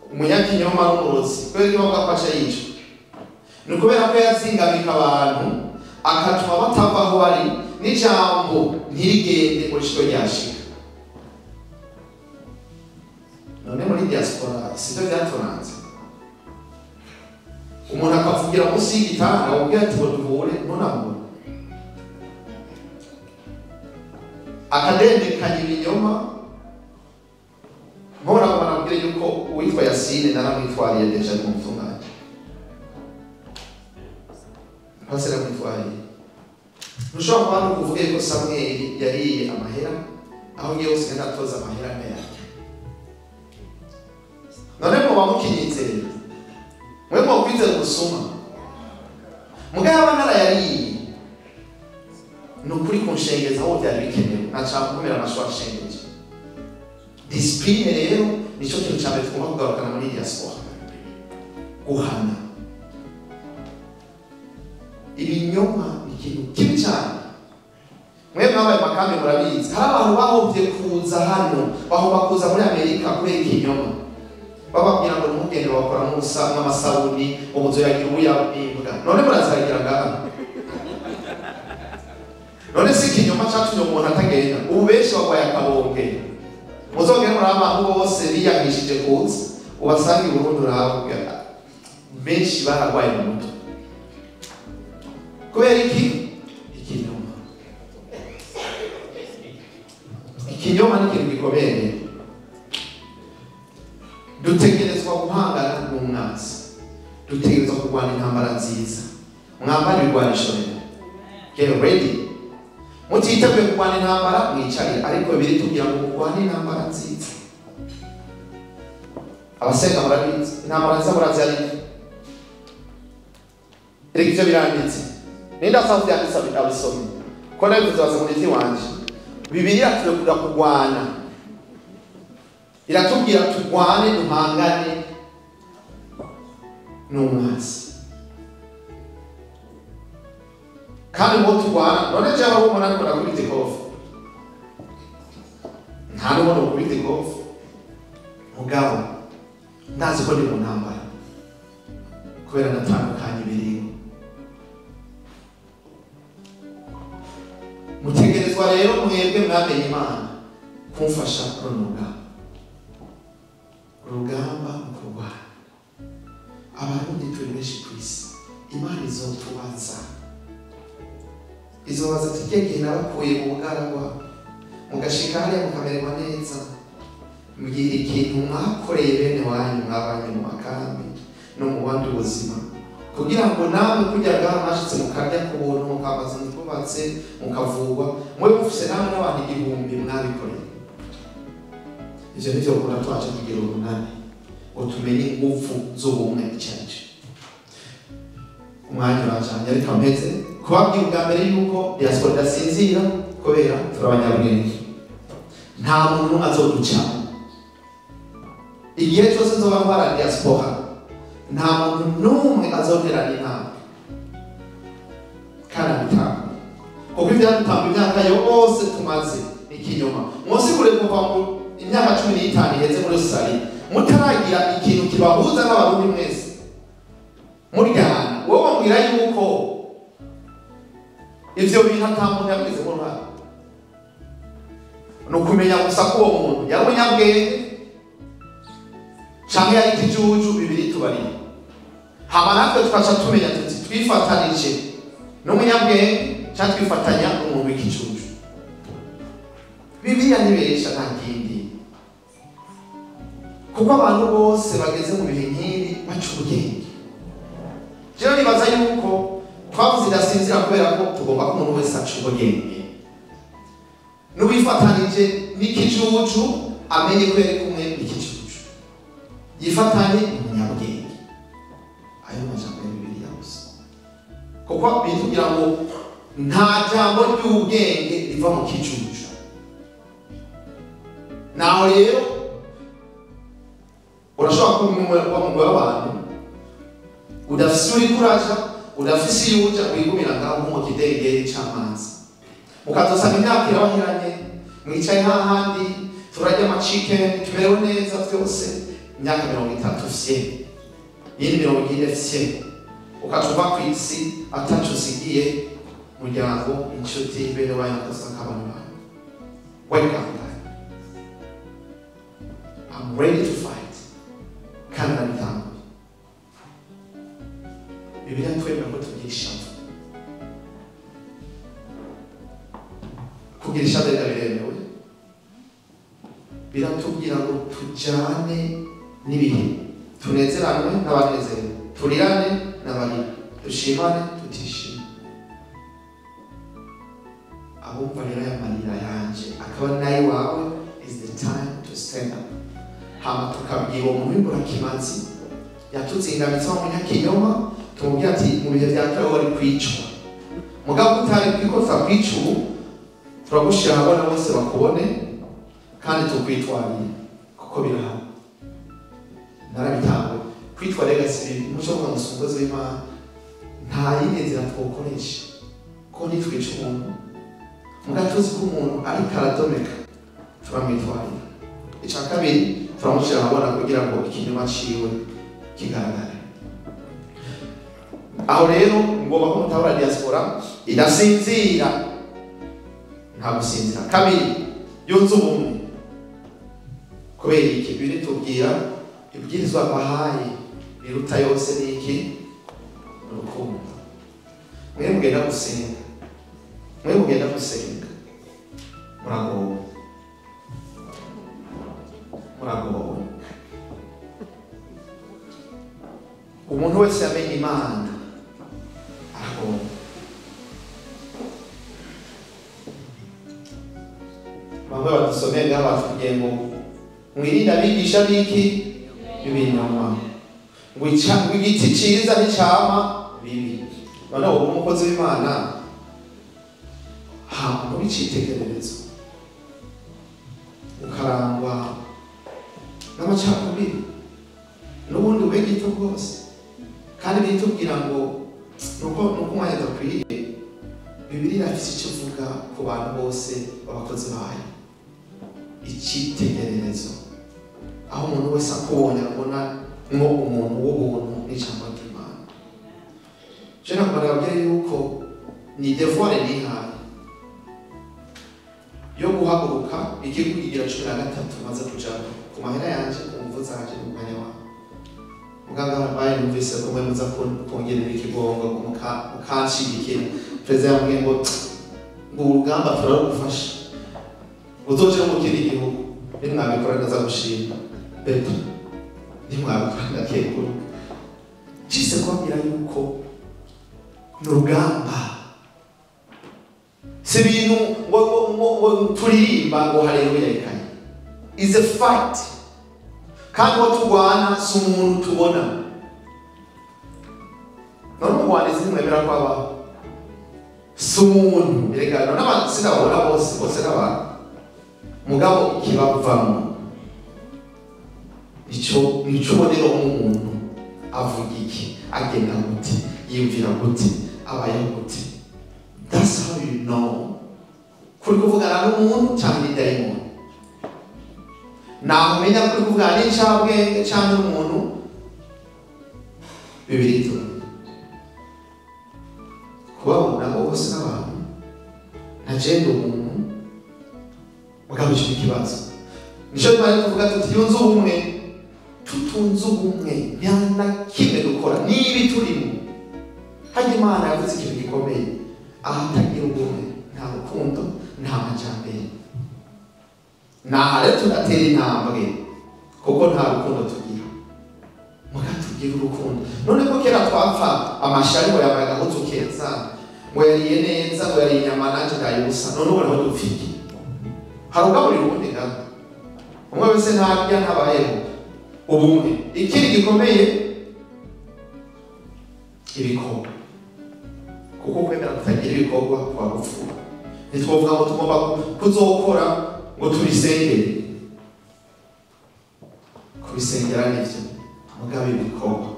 S1: Umunyakinyoma n'umurozi kubera ko bavuga ko aca yica. Ni kubera ko yazingamika abantu akatuma batava aho bari n'ijambo ntirigende muri cyo ryashika. None muri diaspora sibyo byaturanze. Umuntu akavugira munsi y'igitanda akubwira ati ngo duhure ntunamubona. Akadendekanya ibinyoma. Mpora banabwira yuko uwitwa Yasine naramwitwariye deja mu mutungane. Pasera mwitwariye. Ntushobora kuba kuvuga ko Samuel yariye amahera aho ngiye hose ndatoza amahera meya. None ko bamukinyitse. Mwe mo kwitse gusuma. Mugaba narayariye. Nukuri kunshengeza aho byari bikenewe. Nacha kumera amashwa shengeje. Discipline rero nico kintu cyane tugomba kugarukana muri diaspora. Guhana. Ibinyoma ni ikintu kibi cyane. Mwe mwabaye makambi murabizi. Hari abantu bahovye kuza hano, bahomba kuza muri Amerika kubera ikinyoma. Bababwira ngo mugende bakora n'amasabuni umuzo yagira ubuyabimbwa. None muraziragira ngaha. None si ikinyoma cyatumye umuntu atagenda. Ubu benshi bagwaye akabonge. Muzogera muri abantu bose biyagishije kuza. Ubasanga i Burundi urahabwa. Benshi baragwaye mu mutwe. Kubera iki? Ikinyoma. Ikinyoma ni ikintu gikomeye. Dutegerezwa guhangana n'umwanzi. Dutegerezwa kurwana intambara nziza. Mwambara ibigwanisho rero. Get ready. Mutiteguye kurwana intambara mwicarire, ariko biri tugira ngo kurwana intambara nziza. Abasenga murabizi, intambara nziza murazari. Reka ivyo biranditse. Ninda sauti yanditse abisomye. Ko nayo tuzaza muri wanje. Bibiliya turekura kurwana. Iratubwira turwane duhangane n'umwanzi. Kandi ngo turwana, none je aho umuntu akora kuri tekofu. Nta n'umuntu kuri tekofu. Mugabo ndazi ko ndi mu ntambara. kubera natandukanye ibiriho. Mutegerezwa rero mwebwe mwamenye Imana kumfasha urugamba mu kurwana. Abarundi turi benshi ku isi, Imana izobaza ati igihe nabakuye mu bugaragwa mugashika hariya mukamererwa neza, mbwira ikintu mwakoreye bene wanyu mwabanye mu makambi no mu bandi buzima, kugira ngo namwe kujya ngaha mwashitse mukarya ku buntu, mukabaza mutubatse, mukavugwa, mwe mufise namwe n'abantu 1000 mwabikoreye. Ivyo nivyo ukunda twaje kugira urunani ngo tumenye ingufu z'ubumwe icyacu. Umwanya urajanye ariko mpeze kubabwira ubwa mbere yuko diaspora idasinzira kubera turabanyabwenge. Nta muntu azoducamo. Igihe cyose nzoba ntwara diaspora, nta muntu n'umwe azoterana intambwe kandi abitanga. Kuko ibyadutanga imyaka yose tumaze ikinyoma. Mwosigure kuva mu imyaka 15 iheze muri Sali mutaragira ikintu kibahuza n'abarundi mwese. Muryana wowe wambwira yuko ivyo bintu atamuntu yabize mu ruhara. No kumenya gusa ko uwo muntu yari umunyabwenge canke yari ikijuju, bibiri tubari. Hama natwe tukaca tumenya tuti twifatanije n'umunyabwenge canke twifatanya n'umuntu w'ikijuju. Bibiliya ntibesha nta kindi, kuko abantu bose bageze mu bihe nk'ibi baca ubwenge. Jewe nibaza yuko twavuze idasinzira kubera ko tugomba ko umuntu wese aca ubwenge. N'uwifatanije n'ikijuju amenye ko yari kumwe n'ikijuju, yifatanye umunyabwenge. Ayo majambo ya Bibiliya gusa, kuko bitubwira ngo nta jambo ry'ubwenge riva mu kijuju. Naho rero urashobora kuba mu abantu udafise uri kuraja, udafise yuja wigumira ngaho mu kidengeri c'amazi, ukazosanga imyaka irabahiranye, mwicaye hahandi turarya amachicken tumerewe neza vyose, imyaka 30 ufye yindi 40 ufye, ukacuva ku isi atacu usigiye muryango, inshuti, bene wanyu nakosaka abantu bawe. Welcome. I'm ready to fight. Kandi nabitanga. Bibiliya twemera ko tugira ishavu. Kugira ishavu biremewe. Biratubwira ngo tujane n'ibihe, tunezeranwe n'abanezerewe, turirane n'abarira, dushimane tutishime. Abumva rero aya marira yanje akaba nayo wawe, is the time to stand up. Hama tukabwira umuntu w'Imburakimazi yatutsindamitse mu Nyakinyoma, tumubwira ati mu bihe bya kare wari kwicwa, mugabo utari kwikoza kwica ubu turagushira abana bose bakubone kandi tukwitwarire kuko birahari. Narabitango kwitwa legacy muco kwa musongozi w'Imana, nta yindi nzira twokoresha ko nitwica umuntu, mugatuzi ko umuntu ari karadomeka turamwitwarira. Ica kabiri turamushira abana kugira ngo ikinyoma ciwe kigaragare. Aho rero ngomba ko mutabura diaspora idasinzira, nta gusinzira. Kabiri yunze ubumwe, kubera iki biri tubwira ibwirizwa bahaye biruta yose niki urukundo. Mwe mugenda gusenga muragowe. Umuntu wese yamenye Imana aragowe. Bamwe badusomeye ngaho batubwiye ngo mwirinde abigisha biki ibinyoma, ngo igiti ciza nticama bibi. Noneho uwo umukozi w'Imana muri icitegererezo ukarangwa n'amacakubiri n'ubundi wegito rwose, kandi bitubwira ngo nuko umwanya udakwiye. Bibiliya ifite icyo ivuga ku bantu bose b'abakozi bayo, icitegererezo, aho umuntu wese akubonye abona ngo umuntu w'ubuntu n'ijambo ry'Imana. je nakubwira ababyeyi yuko ni devoir nihaye yo guhaguruka igihugu kigira 13 maze kuja ku mahera yanje ku mvu zanje mu mwanya wawe muganga baye numvise ko mwe muza kongerera ikigongo mukanshigikira perezida yambwiye ngo urugamba turarugufasha uzoje mu kindi gihugu nimwabikora ndaza gushima beto nimwabikora ndakekuru cise kwambira yuko n'urugamba si ibintu ngo turirimba ngo haleluya ikaye is a fight kandi uwo turwana si umuntu tubona none umugwanizi ntimwemera ko abaho si umuntu biregana n'abantu sinababona bose n'abantu mugabo ikibavamo icyo ubonera umuntu avuga iki agenda gute yiyumvira gute abayeho gute. That's how you know kuri kuvugana n'umuntu cyangwa n'idayimoni. Naho umenya kuri kuvugana n'incabwenge cyangwa n'umuntu bibiri tu kubabona bose n'abantu ntagenda umuntu mugamije ikibazo nico twari tuvuga tuti yunze ubumwe tutunze ubumwe nta na kimwe dukora nibi turimo hajya Imana yavuze ikintu gikomeye ahatagira ubumwe nta rukundo nta majyambere naha rero tudatera intambwe kuko nta rukundo tugira mugatugira urukundo none ko kera twapfa amashari ngo yabaye agahuzu keza ngo yariye neza ngo yariye inyama nanjye ndayibusa none ubu naho dupfike harugaburira ubundi ngaho umwe wese ntabya ntabayeho ubumwe. Ikindi gikomeye ibikorwa kuko kwemera kutagira ibikorwa kwa gupfura ntitwovuga ngo tugomba kuzokora ngo tubisengere kubisengera nivyo mugabe ibikorwa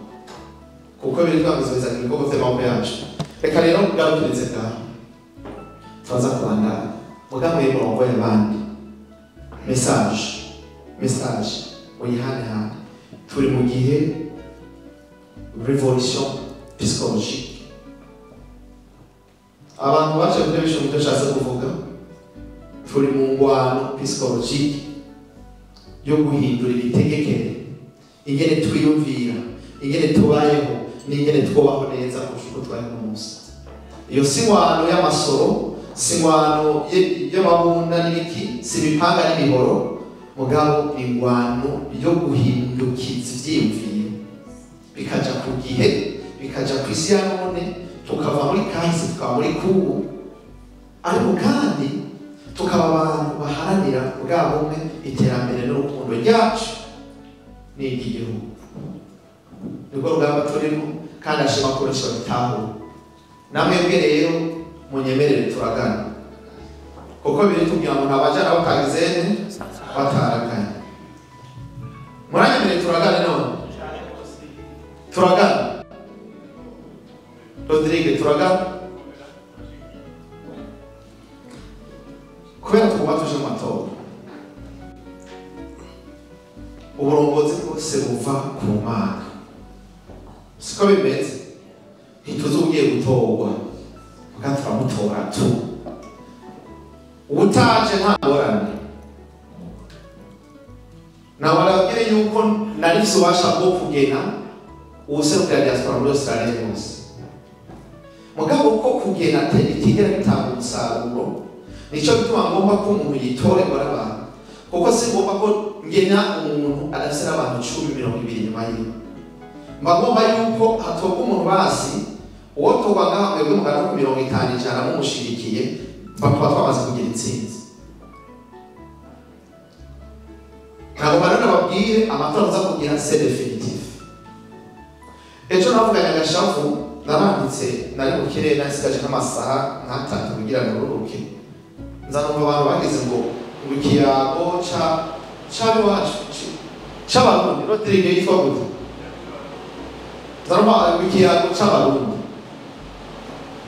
S1: kuko biri twamizoza ibikorwa vy'amaboko yacu. Reka rero mugarukirize ngaho turaza kubandana mugambo y'umurongo y'abandi message uyihane turi mu gihe revolution psychologique. Abantu baje kurebesha mu cyasha kuvuga turi mu ngwano psychologique yo guhindura ibitegekere ingene twiyumvira ingene tubayeho n'ingene twobaho neza kurusha uko twabayeho umunsi. Iyo si ngwano y'amasoro si ngwano y'amabunda n'ibiki si ibipanga n'imihoro mugabo ingwano yo guhindukiza ivyiyumviro bikaja ku gihe bikaja ku isi ya none tukava muri kahise tukaba muri kubu ariko kandi tukaba abantu baharanira bwa bumwe iterambere n'urukundo ryacu n'igihugu. Nibwo rugamba turimo kandi ashima kuresha bitahura namwebwe rero munyemerere turagana kuko biri tubwira ngo ntabajana bakagizene batarakanye muranyemerere turagane none turagana Rodrigue turagana kubera twuba tuje mu matora uburongozi bwose buva ku Mana siko bimeze ntituzi ugiye gutorwa muga turamutora tu ubutaje nta ngorane nawe arabwire yuko nari ububasha bwo kugena ubuserukira diaspora muri Australia yose mugabo ko kugena itigera bitanga umusaruro nico bituma ngomba ko umuntu yitorerwa n'abantu kuko si ngomba ko ngena umuntu adafite abantu 10-20 nyuma yiwe mbagomba yuko hatoka umuntu basi uwo tubanga mwebwe mugana ku 50 ijana mumushigikiye bakaba twamaze kugira intsinzi. Ntabwo barana babwire amatora aza kugira c'est définitif. Ejo navuganye agashavu naranditse nari mu kirere nasigaje n'amasaha nk'atatu kugira ngo ruruke nzanumva abantu bageze ngo ikiyago cy'abiwacu cy'abarundi Rodrigue yitwa gute nzanumva ikiyago cy'abarundi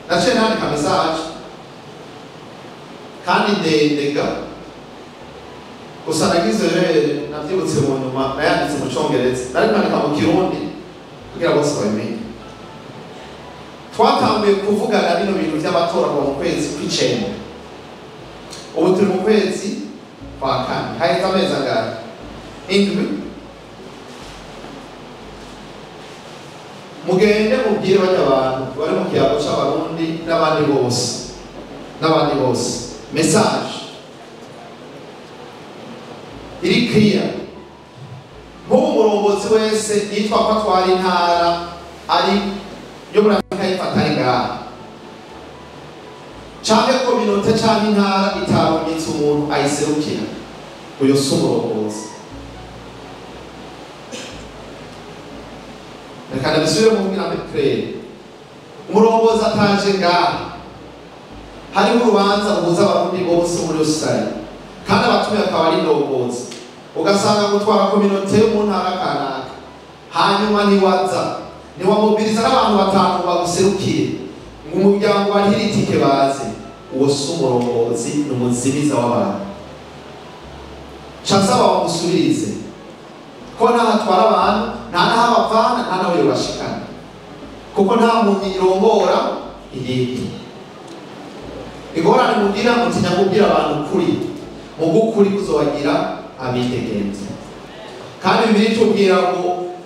S1: naciye nandika message kandi ndendega gusa nagize navyibutse mu nyuma nayanditse mu Congereza nari kwandika mu Kirundi kugira bose babimenye twatanguye kuvugana bino bintu by'amatora mu kwezi kw'icenda, ubu turi mu kwezi kwa kane, haheze amezi angahe? Indwi. Mugende mubwire bajya abantu bari mu kiyago c'abarundi n'abandi bose message iri clear. Nk'ubu umurongozi wese yitwa ko atwara intara ari yo muri Afurika y'Epfo atari ngaha, canke kominote canke intara itarungitse umuntu ayiserukira, uyo si umurongozi. Reka ndabisubire mu mbwira mbere, umurongozi ataje ngaha hariho urubanza ruhuza abarundi bose muri Australia, kandi abatumiwe akaba ari indongozi, ugasanga gutwara kominote yo mu ntara kanaka, hanyuma ntiwamubwiriza n'abantu batanu baguserukiye ngo umuryango barihire itike baze, uwo si umurongozi, ni umuzibiza w'abantu. Nsaba bamusubirize ko ntahatwara abantu, nta n'ahabavana, nta n'aho yobashikana, kuko nta muntu irongora iyindi. Ingorane mugira mutinya kubwira abantu ukuri, mu gukuri kuzobagira abidegenza. Kandi Bibiliya itubwira ngo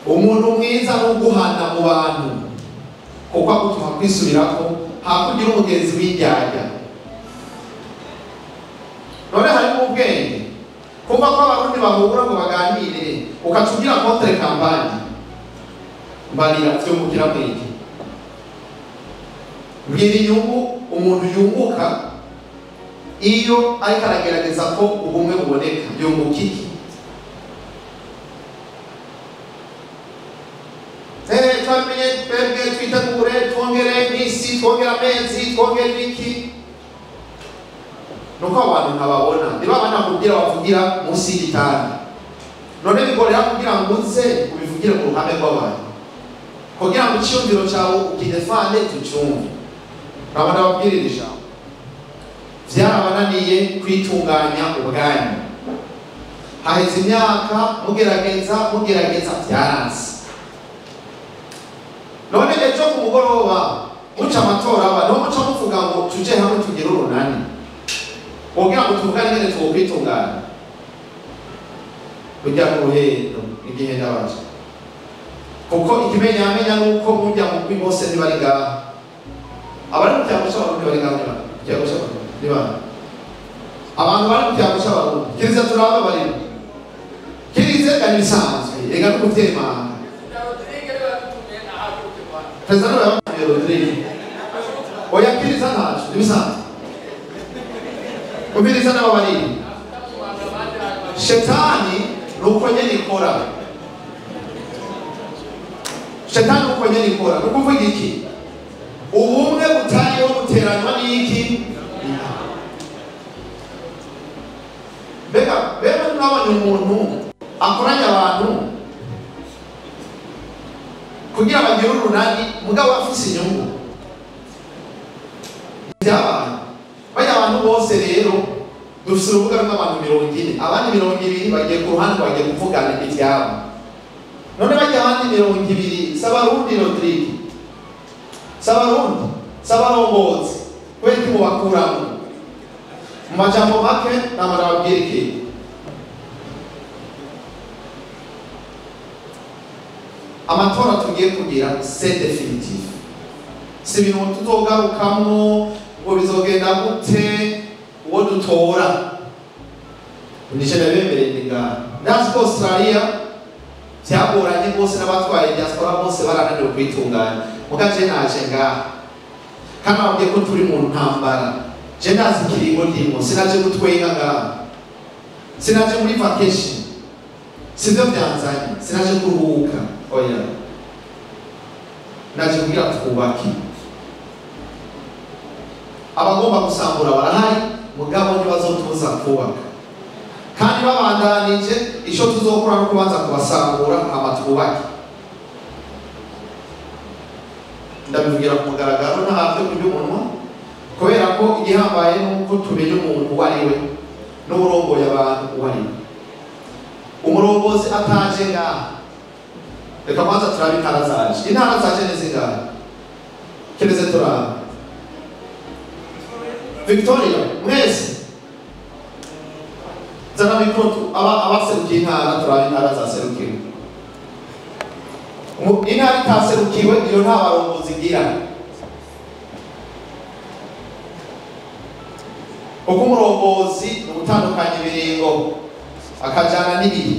S1: umuntu mwiza n'uguhana mu bantu, kuko agutuma kwisubirako hakugira umugenzi w'indyarya. None harimo ubwenge kumva ko abarundi bahura ngo baganire, ukatubwira contre campagne mbarira vyo mugira mwiki. Mbwira inyungu umuntu yunguka iyo ariko aragerageza ko ubumwe buboneka, yunguka iki? Twamenye twebwe twitegure, twongere iminsi, twongere amezi, twongere ibiki. Nuko abantu ntababona, niba banakubwira bavugira munsi y'igitanda. None bigorera kugira ngo uze ubivugire ku ruhame rw'abantu, kugira ngo icyumviro cyawe ukidefane tucyumve. Nabona babwirira ijambo, vyarabananiye kwitunganya ubwanyu, haheze imyaka mugerageza vyaranse. None ejo ku mugoroba muca amatora aba, no muca muvuga ngo tuje hamwe tugire urunani, kugira ngo tuvugane ingene twokwitunganya. Kujya mu ruhendo igihe ndabaje, kuko ikimenyamenya nuko mujya mu kwi bose ntibari ngaha. Abari mu cyago c'abarundi bari ngaha, cyago c'abarundi niba abantu bari mu cyago c'abarundi, kiriza turaba bari kirize kandi bisanzwe, ega no gutema Prezano ya Rodrigue. Oya kiriza ntacu, nibisanzwe. Ubiriza n'ababariri. Shetani nuko nyene ikora. Shetani nuko nyene ikora. Nukuvuga iki? Ubumwe butariho buteranywa n'iki? Bega n'abanye umuntu akoranya abantu kugira bagire urunani, mugabo afise inyungu by'abantu. Bajya abantu bose rero dufise urubuga rw'abantu 40, abandi 20 bagiye ku ruhande bagiye kuvugana ivyabo. None bajya abandi 20 s'abarundi Rodrigue, s'abarundi, s'abarongozi, kweki mu bakuramo mu majambo make n'amarababwira iki? Amatora tugiye kugira c'est définitif, si ibintu tuzogarukamwo ngo bizogenda gute uwo dutora. Nije nabemereye ngaha, ndazi ko Australia byagoranye bose n'abatwaye diaspora bose barananiwe kwitunganya, mugaje naje ngaha kandi ababwiye ko turi mu ntambara. Je ndazi ikiringo ndimo, sinaje gutwenga ngaha, sinaje muri vacation, sivyo byanzanye, sinaje kuruhuka. Oya, naje kugira twubake. Abagomba gusambura barahari, mugabo ntibazotuza kubaka. Kandi babandanije ico tuzokora no kubanza kubasambura hama twubake. Ndabivugira ku mugaragaro ntahavyo kurya umunwa, kubera ko igihambaye nuko tumenya umuntu uwo ari we n'uburongoye abantu uwo ari we. Umurongozi ataje ngaha reka kwanza turabe intara zaje. Intara zaje ni zingahe? Kireze turabe. Victoria, mwese zana mikoro abaserukiye intara turabe intara zaserukiwe. Intara itaserukiwe iyo nta barongozi igira. Uko umurongozi ni ugutandukanya ibiringo akajana n'ibihe.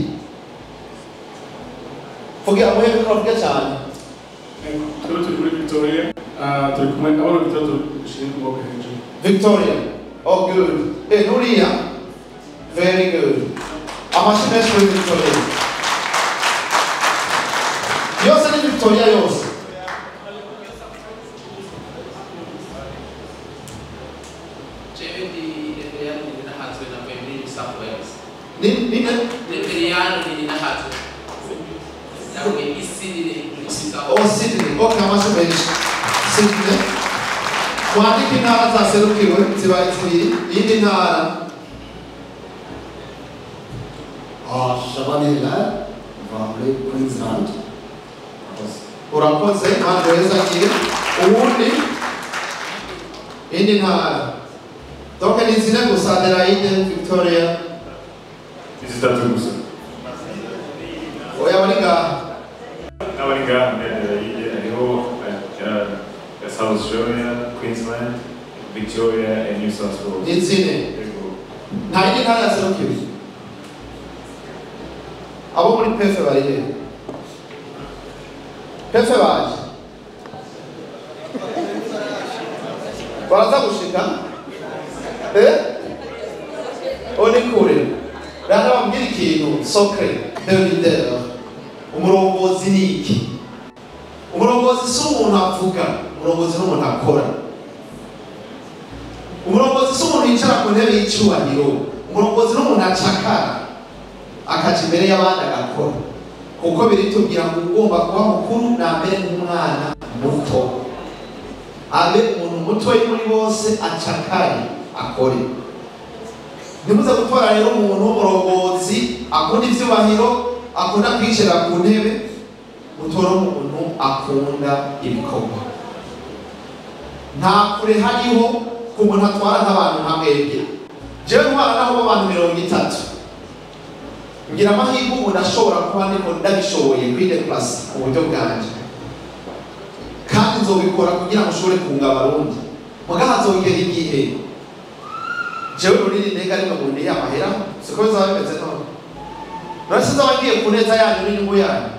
S1: Vuga muhebe kuvuga cyane.
S5: Turi kuri Victoria, turi kumwe n'abana bitatu dushinzwe ubwoko hejuru.
S1: Victoria, oh good. Nuria, very good. Amashimwe kuri Victoria. Yose ni Victoria yose. Sydney. Okay, amashimwe. Sydney. Kwandika intara zaserukiwe zibaye zibiri. Iyindi ntara.
S10: Shabanila from Queensland.
S1: Urakoze kandi weza kiri. Ubundi indi ntara. Donc ni zine gusa Adelaide, Victoria.
S4: Zitatu gusa.
S1: Oya bariga.
S4: N'abariga Adelaide hariho South Australia, Queensland, Victoria and New South Wales.
S1: Ni zine. Nta yindi ntara yaserukiwe. Abo muri pefe bari he? Pefe baje. Baraza gushika? Oni kure. Rana bambwira ikintu socre de leader. Umurongozi ni iki? Umurongozi si umuntu avuga, umurongozi ni umuntu akora. Umurongozi si umuntu yicara ku ntebe y'icyubahiro, umurongozi ni umuntu acakara akaja imbere y'abandi agakora. Kuko biritubwira ngo ugomba kuba mukuru na mbere nk'umwana muto. Abe umuntu muto muri bose acakare akore. Nimuze gutora rero umuntu w'umurongozi akunda ivyubahiro, akunda kwicara ku ntebe, mutora umuntu akunda ibikorwa. Nta kure hariho ku muntu atwara nk'abantu nka mwebwe. Jewe ntwara naho abantu 30. Ngira amahirwe ubu ndashobora kuba ndiko ndabishoboye kuri the class ku buryo bwanje. Kandi nzobikora kugira ngo ushobore kunga abarundi. Muga hazogera igihe jewe uriri ntega ariko mu ndiye amahera siko bizaba bimeze none. Nasize abagiye kuneza yanyu n'inyungu yanyu.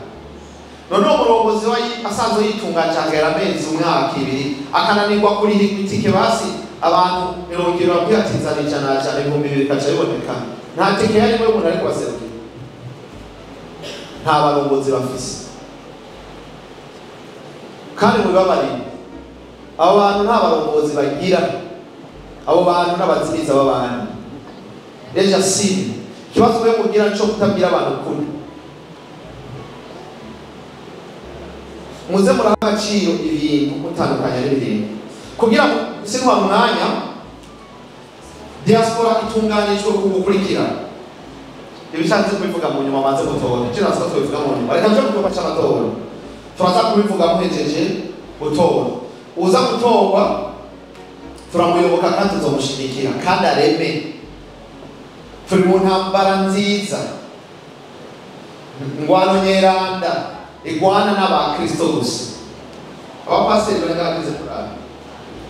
S1: None umurongozi wa asanzwe yitunganya agera amezi umwaka ibiri akananirwa kuri itike basi abantu 70 babwiyatinzana ijana cyane 2000 kaca biboneka. Nta tike yari mwe umuntu ariko baseruka. Nta barongozi bafise. Kandi mubabari abo bantu nta barongozi bagira. Abo bantu n'abazimiza b'abandi. Deja si kibazo byo kugira cyo kutabwira abantu kuri. Muze murahagaciro ibintu mutandukanya n'ibintu. Kugira ngo sinwa mwanya diaspora itunganijwe ku gukurikira. Ibishatse kubivuga mu nyuma maze gutora. Kira sasa tubivuga mu nyuma. Reka cyo kuba cy'amatora. Turaza kubivuga muhejeje gutora. Uza gutorwa turamuyoboka kandi tuzomushimikira kandi areme. Turi mu ntambara nziza. Ngwano nyeranda igwana n'abakristo gusa. Abapasiteri baragagize turara.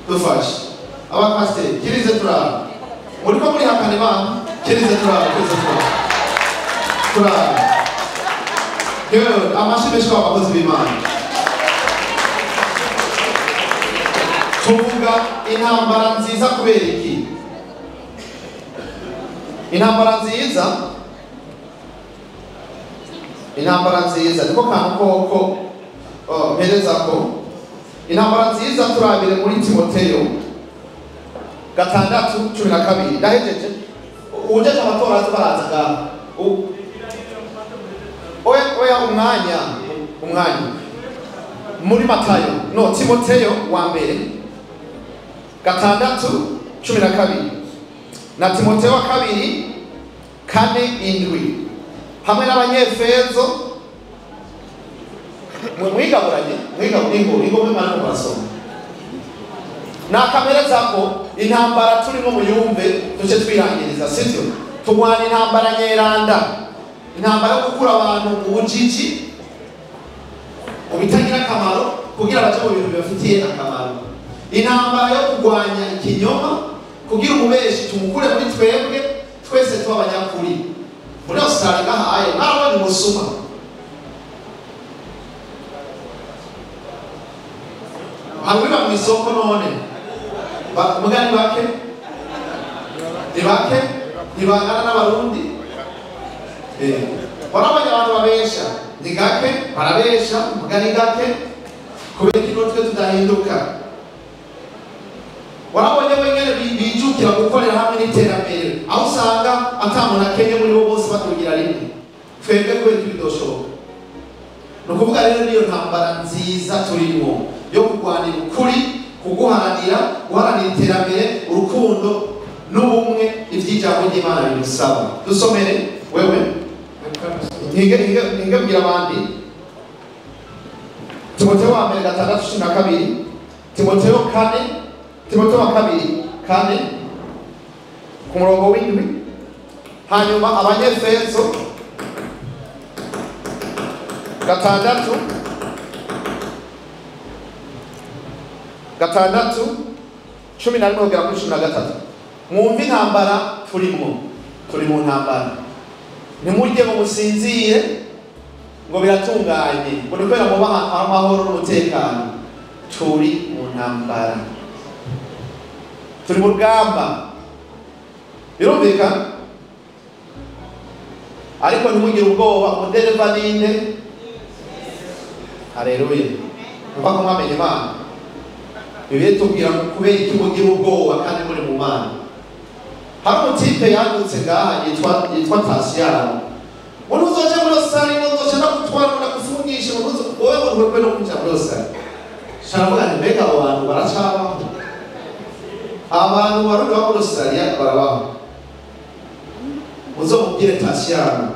S1: Dufashe. Abapasiteri kirize turara. Muri ko muri hakane bana kirize turara turara. Yo amashimesho abakozi b'Imana. Tuvuga intambara nziza kubera iki? Intambara nziza niko kantu koko mpereza ko intambara nziza turabire muri Timoteyo 6:12 ndahejeje ujeje amatora azabaraza oya umwanya muri Matayo no Timoteyo wa mbere 6:12 na Timoteyo wa kabiri 4:7 hamwe n'abanyefezo mwigaburanye ingo mwimana no kurasoma nakamereza ko intambara turimo muyumve duce twirangiriza sivyo tugwana intambara nyeranda intambara yo gukura abantu ubujiji ubitagira akamaro kugira baje mu bintu bibafitiye akamaro intambara yo kurwanya ikinyoma kugira umubeshi tumukure muri twebwe twese tuba abanyakuri muri Australia ngahaye mwabonye umusuma hanyuma mu isoko none mugani bake ntibangana n'abarundi warabonye abantu babesha ni gake barabesha mugani gake kubera ko twe tudahinduka warabonye wengene bijukira gukorera hamwe n'iterambere aho usanga atamuntu akenye muri bo bose batugira rimwe twebwe kubera ibidoshoboka ni ukuvuga rero niyo ntambara nziza turimo yo kurwanira ukuri guharanira iterambere urukundo n'ubumwe iby'ijambo ry'Imana bidusaba dusomere wewe ntige bwira abandi Timoteyo wa mbere 6:12 Timoteyo wa kabiri 4 ku murongo w'indwi hanyuma Abanyefeso 6:11-13 mwumve intambara turi mu ntambara ntimurye ngo musinzire ngo biratunganye ngo ni kubera mubaha amahoro n'umutekano turi mu ntambara turi mu rugamba birumvikana ariko ntimugire ubwoba umudereva ninde haleluya kuko mwamenye Imana Bibiliya tubwira ngo kubera iki mugira ubwoba kandi muri mu Mana hari umutipe yagutse ngaha yitwa Tasiyano umuntu uzoje muri Australia uzoje no gutwara no gufungisha umuntu wowe ngo rwekwe no kuja muri Australia sharavuga ni mbega abo bantu baracabaho abantu barundi bo muri Australia barabaho uzomubwire Tasiyano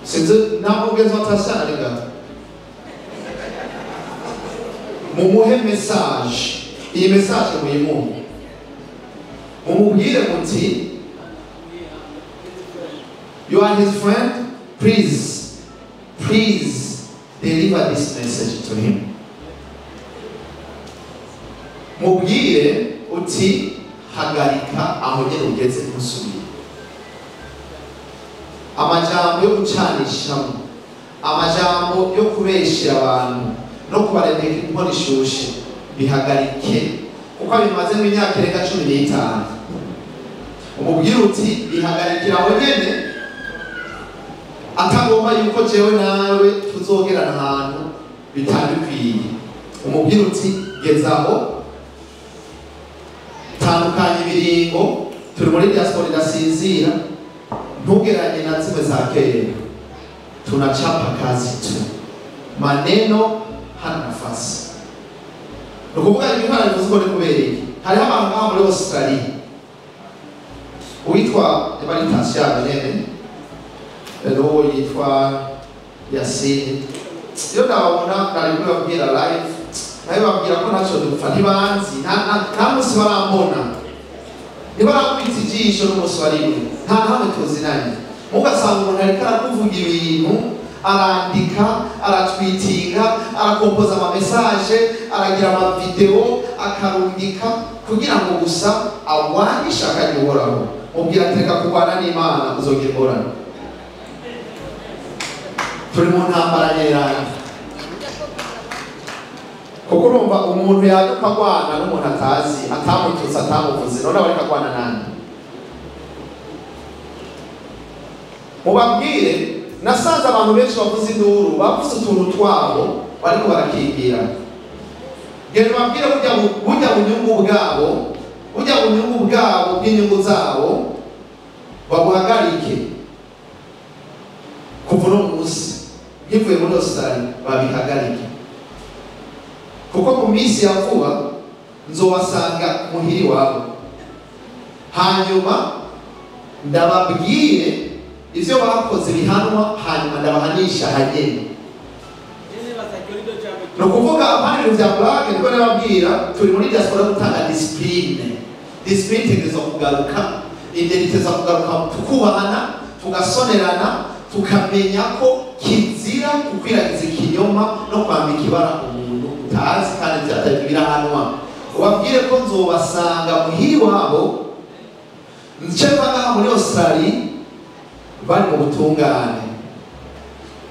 S1: sinzi namubweze wa Tasiyano ari ngaha mumuhe message iyi message muyimuhe mumubwire muti you are his friend please deliver this message to him mubwire uti hagarika aho nyene ugeze musubire amajambo yo gucanishamo amajambo yo kubeshya abantu no kubaremeka inkoni ishushe bihagarike kuko bimaze mu myaka irenga 15 umubwire uti bihagarikira aho nyene atagomba yuko jewe nawe tuzogerana ahantu bitandukwiye umubwire uti gezaho tandukanye ibiringo turi muri diaspora idasinzira ntugeranye na zimwe za kera tunachapa kazi tu maneno hana nafasi nukuvuga ibintu bivuze ko ni kubera iki hariho abantu ngaha muri Australia uwitwa Tasiyano nyene n'uwo yitwa Yasine iyo ndababona nari kubabwira live nayo babwira ko ntacyo dupfa ntibanzi nta munsi barambona ntibarakubita ijisho n'umunsi warimwe nta hamwe tuzinanye mugasanga umuntu ariko arakuvuga ibintu arandika aratwitinga arakompoza amamesaje aragira amavideo akarungika kugira ngo gusa awanye ishaka rihoraho mubwira atereka kurwana n'Imana uzogira ingorane turi mu ntambara nyerana kuko urumva umuntu yaje kwagwana n'umuntu atazi atamututse atamuvuze none bari kwagwana nande mubabwire nasanze abantu benshi bavuze induru bavuze utuntu twabo bariko barakigira genda babwire burya bunyungu bwabo bw'inyungu zabo babuhagarike kuva uno munsi nkivuye muri Australia babihagarike kuko mu minsi ya vuba nzobasanga muhiri wabo hanyuma ndababwire ivyo bakoze bihanwa hanyuma ndabahanisha hageni no kuvuga apana ibintu bya blague niko nababwira turi muri diaspora gutanga discipline izo kugaruka identite za kugaruka tukubahana tugasonerana tukamenya ko kizira kukwiragiza ikinyoma no kwambika ibara umuntu utazi kandi byatagira hanwa ubabwire ko nzobasanga muhiri wabo ncebaga muri Australia bari mu butungane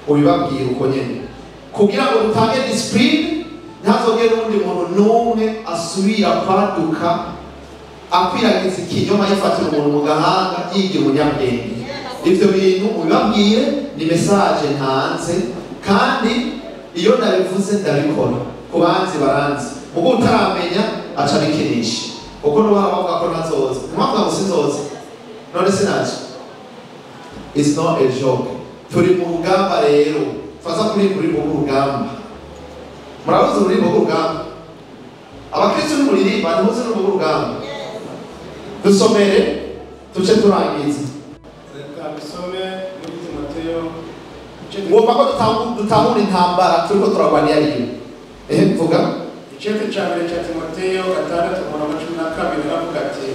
S1: ubibabwira uko nyene kugira ngo dutange discipline ntazogere undi muntu n'umwe asubira kwaduka akwiragiza ikinyoma yifatira umuntu mu gahanga yigira umunyabwenge ivyo bintu ubibabwire ni message ntanze kandi iyo nabivuze ndabikora ku banzi baranzi ubwo utaramenya aca bikinisha uko no bavuga ko nazoza mpamvu ngo sinzoza none sinaje it's not a joke turi mu rugamba rero faza kuri mu rugamba murabuze muri mu rugamba abakristo ni muririmba ntuze no mu rugamba dusomere tuce turangiza
S8: Kabisome muri Timoteyo
S1: ngomba ko dutahura intambara turiko turagwanira iyo mvuga
S8: igice cya mbere cya Timoteyo 6:12 aravuga ati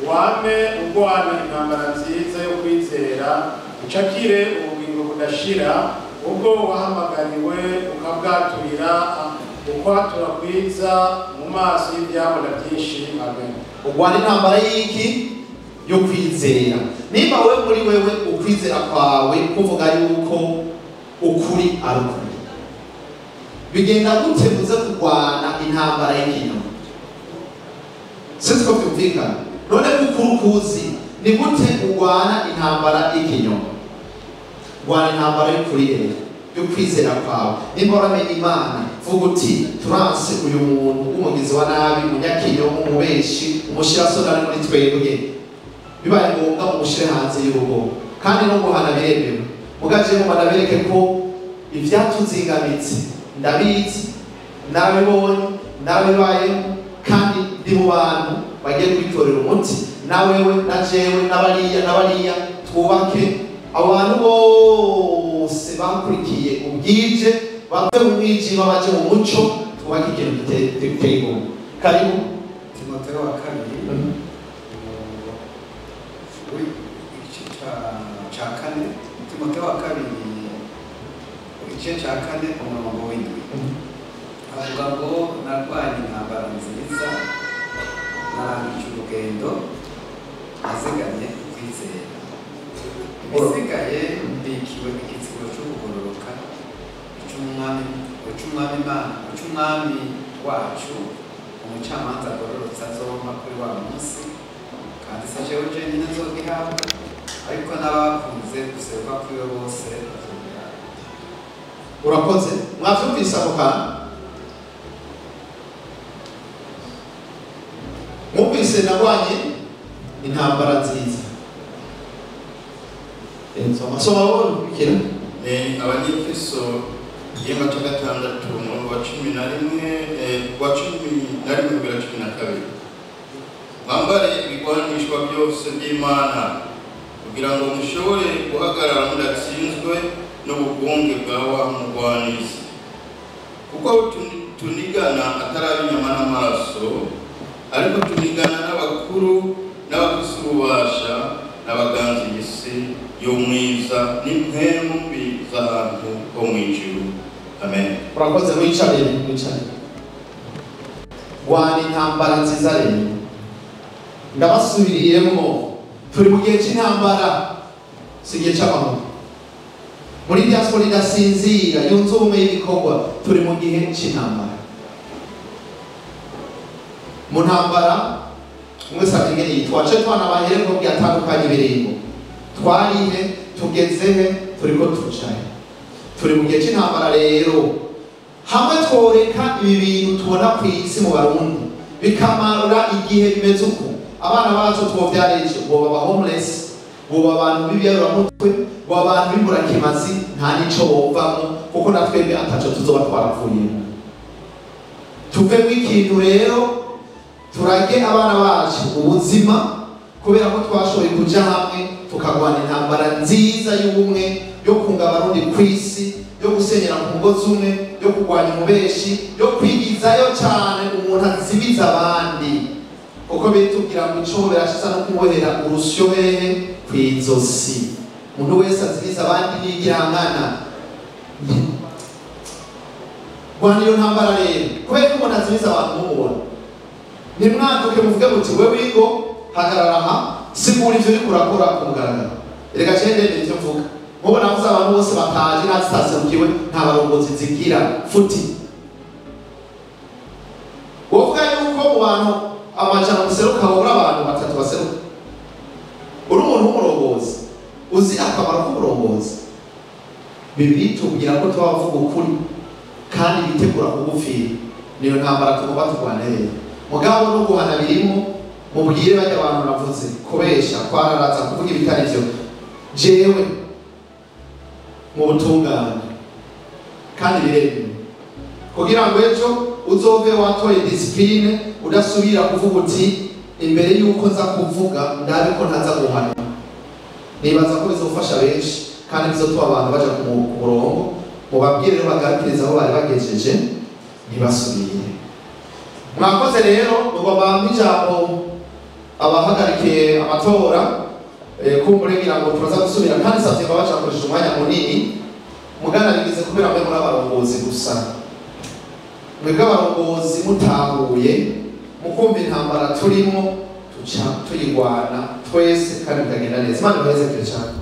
S8: wame ugwana intambara nziza yo kwizera ucakire ubugingo budashira ubwo wahamagariwe ukabwaturira ukwatura kwiza mu maso y'ibyabona byinshi. Amen.
S1: ugwana intambara y'iki yo kwizera niba wewe muri wewe ukwizera kwawe kuvuga yuko ukuri ari ukuri bigenda gute muze kurwana intambara y'ikinyoma sisi ko byumvikana none ukuri kuzi ni gute ugwana intambara y'ikinyoma ugwana intambara y'ukuri rero yo kwizera kwawe nimba uramenye Imana vuga uti turanse uyu muntu w'umugizi wa nabi umunyakinyoma umubeshi umushirasoni ari muri twebwe bibaye ngombwa umushire hanze y'urugo kandi no guhana biremewe mugaje mu banabereke ko ivyatuzingamitse ndabizi nabibonye nabibayemo kandi ndi mu bantu bagiye kwitorera umuti nawewe na jewe n'abariya twubake abantu bose bakurikiye ubwije bave mu mwijima baje mu muco twubake ikintu giteye igomwe. Karibu
S7: Timoteyo wa kabiri igice cya kane Timoteyo wa kabiri igice cya kane umurongo w'indwi avuga ngo narwanye intambara nziza narangije urugendo nazigamye kwizera ibisigaye mbikiwe igitsibo cyo kugororoka icy'umwami wacu umucamanza agororotse azompa kuri wa munsi kandi si jewe jenyine nzogihabwa ariko n'abakunze guseruka kuri we bose bazogihabwa.
S1: urakoze mwavyumvise ako kantu mwumvise nabanye intambara nziza nsoma wabona bikira
S9: ni Abanyefeso igihimba cya 6 umurongo wa 11 wa 11:12 mwambare ibigwanishwa byose by'Imana kugira ngo mushobore guhagarara mudatsinzwe n'ubugunge bwa wa mugwanizi kuko tunigana atari inyama n'amaraso ariko tunigana n'abakuru n'abafise ububasha n'abaganzi y'isi y'umwiza n'impemu mbi z'ahantu ho mw'ijuru. Amen.
S1: urakoze mwicare gwana intambara nziza rero ndabasubiriyemo turi mu gihe cy'intambara si igihe cy'amahoro muri diaspora idasinzira yunze ubumwe y'ibikorwa turi mu gihe cy'intambara mu ntambara umwe sabingene yitwaje twana bahere ngo byatandukanye biringo twarihe tugezehe turiko tucaye turi mu gihe cy'intambara rero hamwe tworeka ibi bintu tubona ku isi mu Barundi bikamarura igihe bimeze uko abana bacu twovyarije boba ba homeless boba abantu b'ibyaruramutwe boba abantu b'imburakimazi nta nico bovamo kuko natwebwe ataco tuzoba twarapfuyemo tuvemo ikintu rero turage abana bacu ubuzima kubera ko twashoboye kuja hamwe tukagwana intambara nziza y'ubumwe yo kunga Abarundi kw'isi yo gusenyera ku mugozi umwe yo kurwanya umubeshi, yo kwigizayo cyane umuntu azibiza abandi, kuko bitubwira ngo icyo birashitsa no kumubohera urusyo hehe kw'izosi. Umuntu wese azibiza abandi n'igihangana. Rwanda iyo ntambara rero, kubera ko umuntu azibiza abantu mumubona, nimwaduke muvuge muti we wigo hagarara aha sigura ivyo uriko urakora ku mugaragaro. Erega cende n'ivyo mvuga, mubona avuze abantu bose bataje nta zitaserukiwe nta barongozi zigira futi. Wovuga yuko mu bantu amajana museruka habura abantu batatu baseruka, uri umuntu w'umurongozi uzi akamaro k'umurongozi. Bibiliya itubwira ko tubavuga ukuri kandi bitegura kugupfira. Niyo ntambara tugomba turwana rero. Mugabo no guhana birimo, mubwire bajya abantu navuze kubesha kwararaza kuvuga ibitari byo. Jewe mu butungane kandi birebire kugira ngo ejo uzove watoye discipline udasubira kuvuga uti imbere yuko nza kuvuga ndabe ko ntaza guhana. Nibaza ko bizofasha benshi kandi bizotuma abantu baja ku murongo, mubabwire rero bagarukiriza aho bari bagejeje ntibasubire. Mwakoze rero mugomba ijambo abahagarikiye amatora kumburegira ngo turaza gusubira kandi savye ngo bacakoresha umwanya munini mugana bigize kubera mwe muri abarongozi gusa. Mwebwe abarongozi mutahuye mukumva intambara turimo tuca tuyigwana twese kandi bikagenda neza. Imana ibaheze cyane.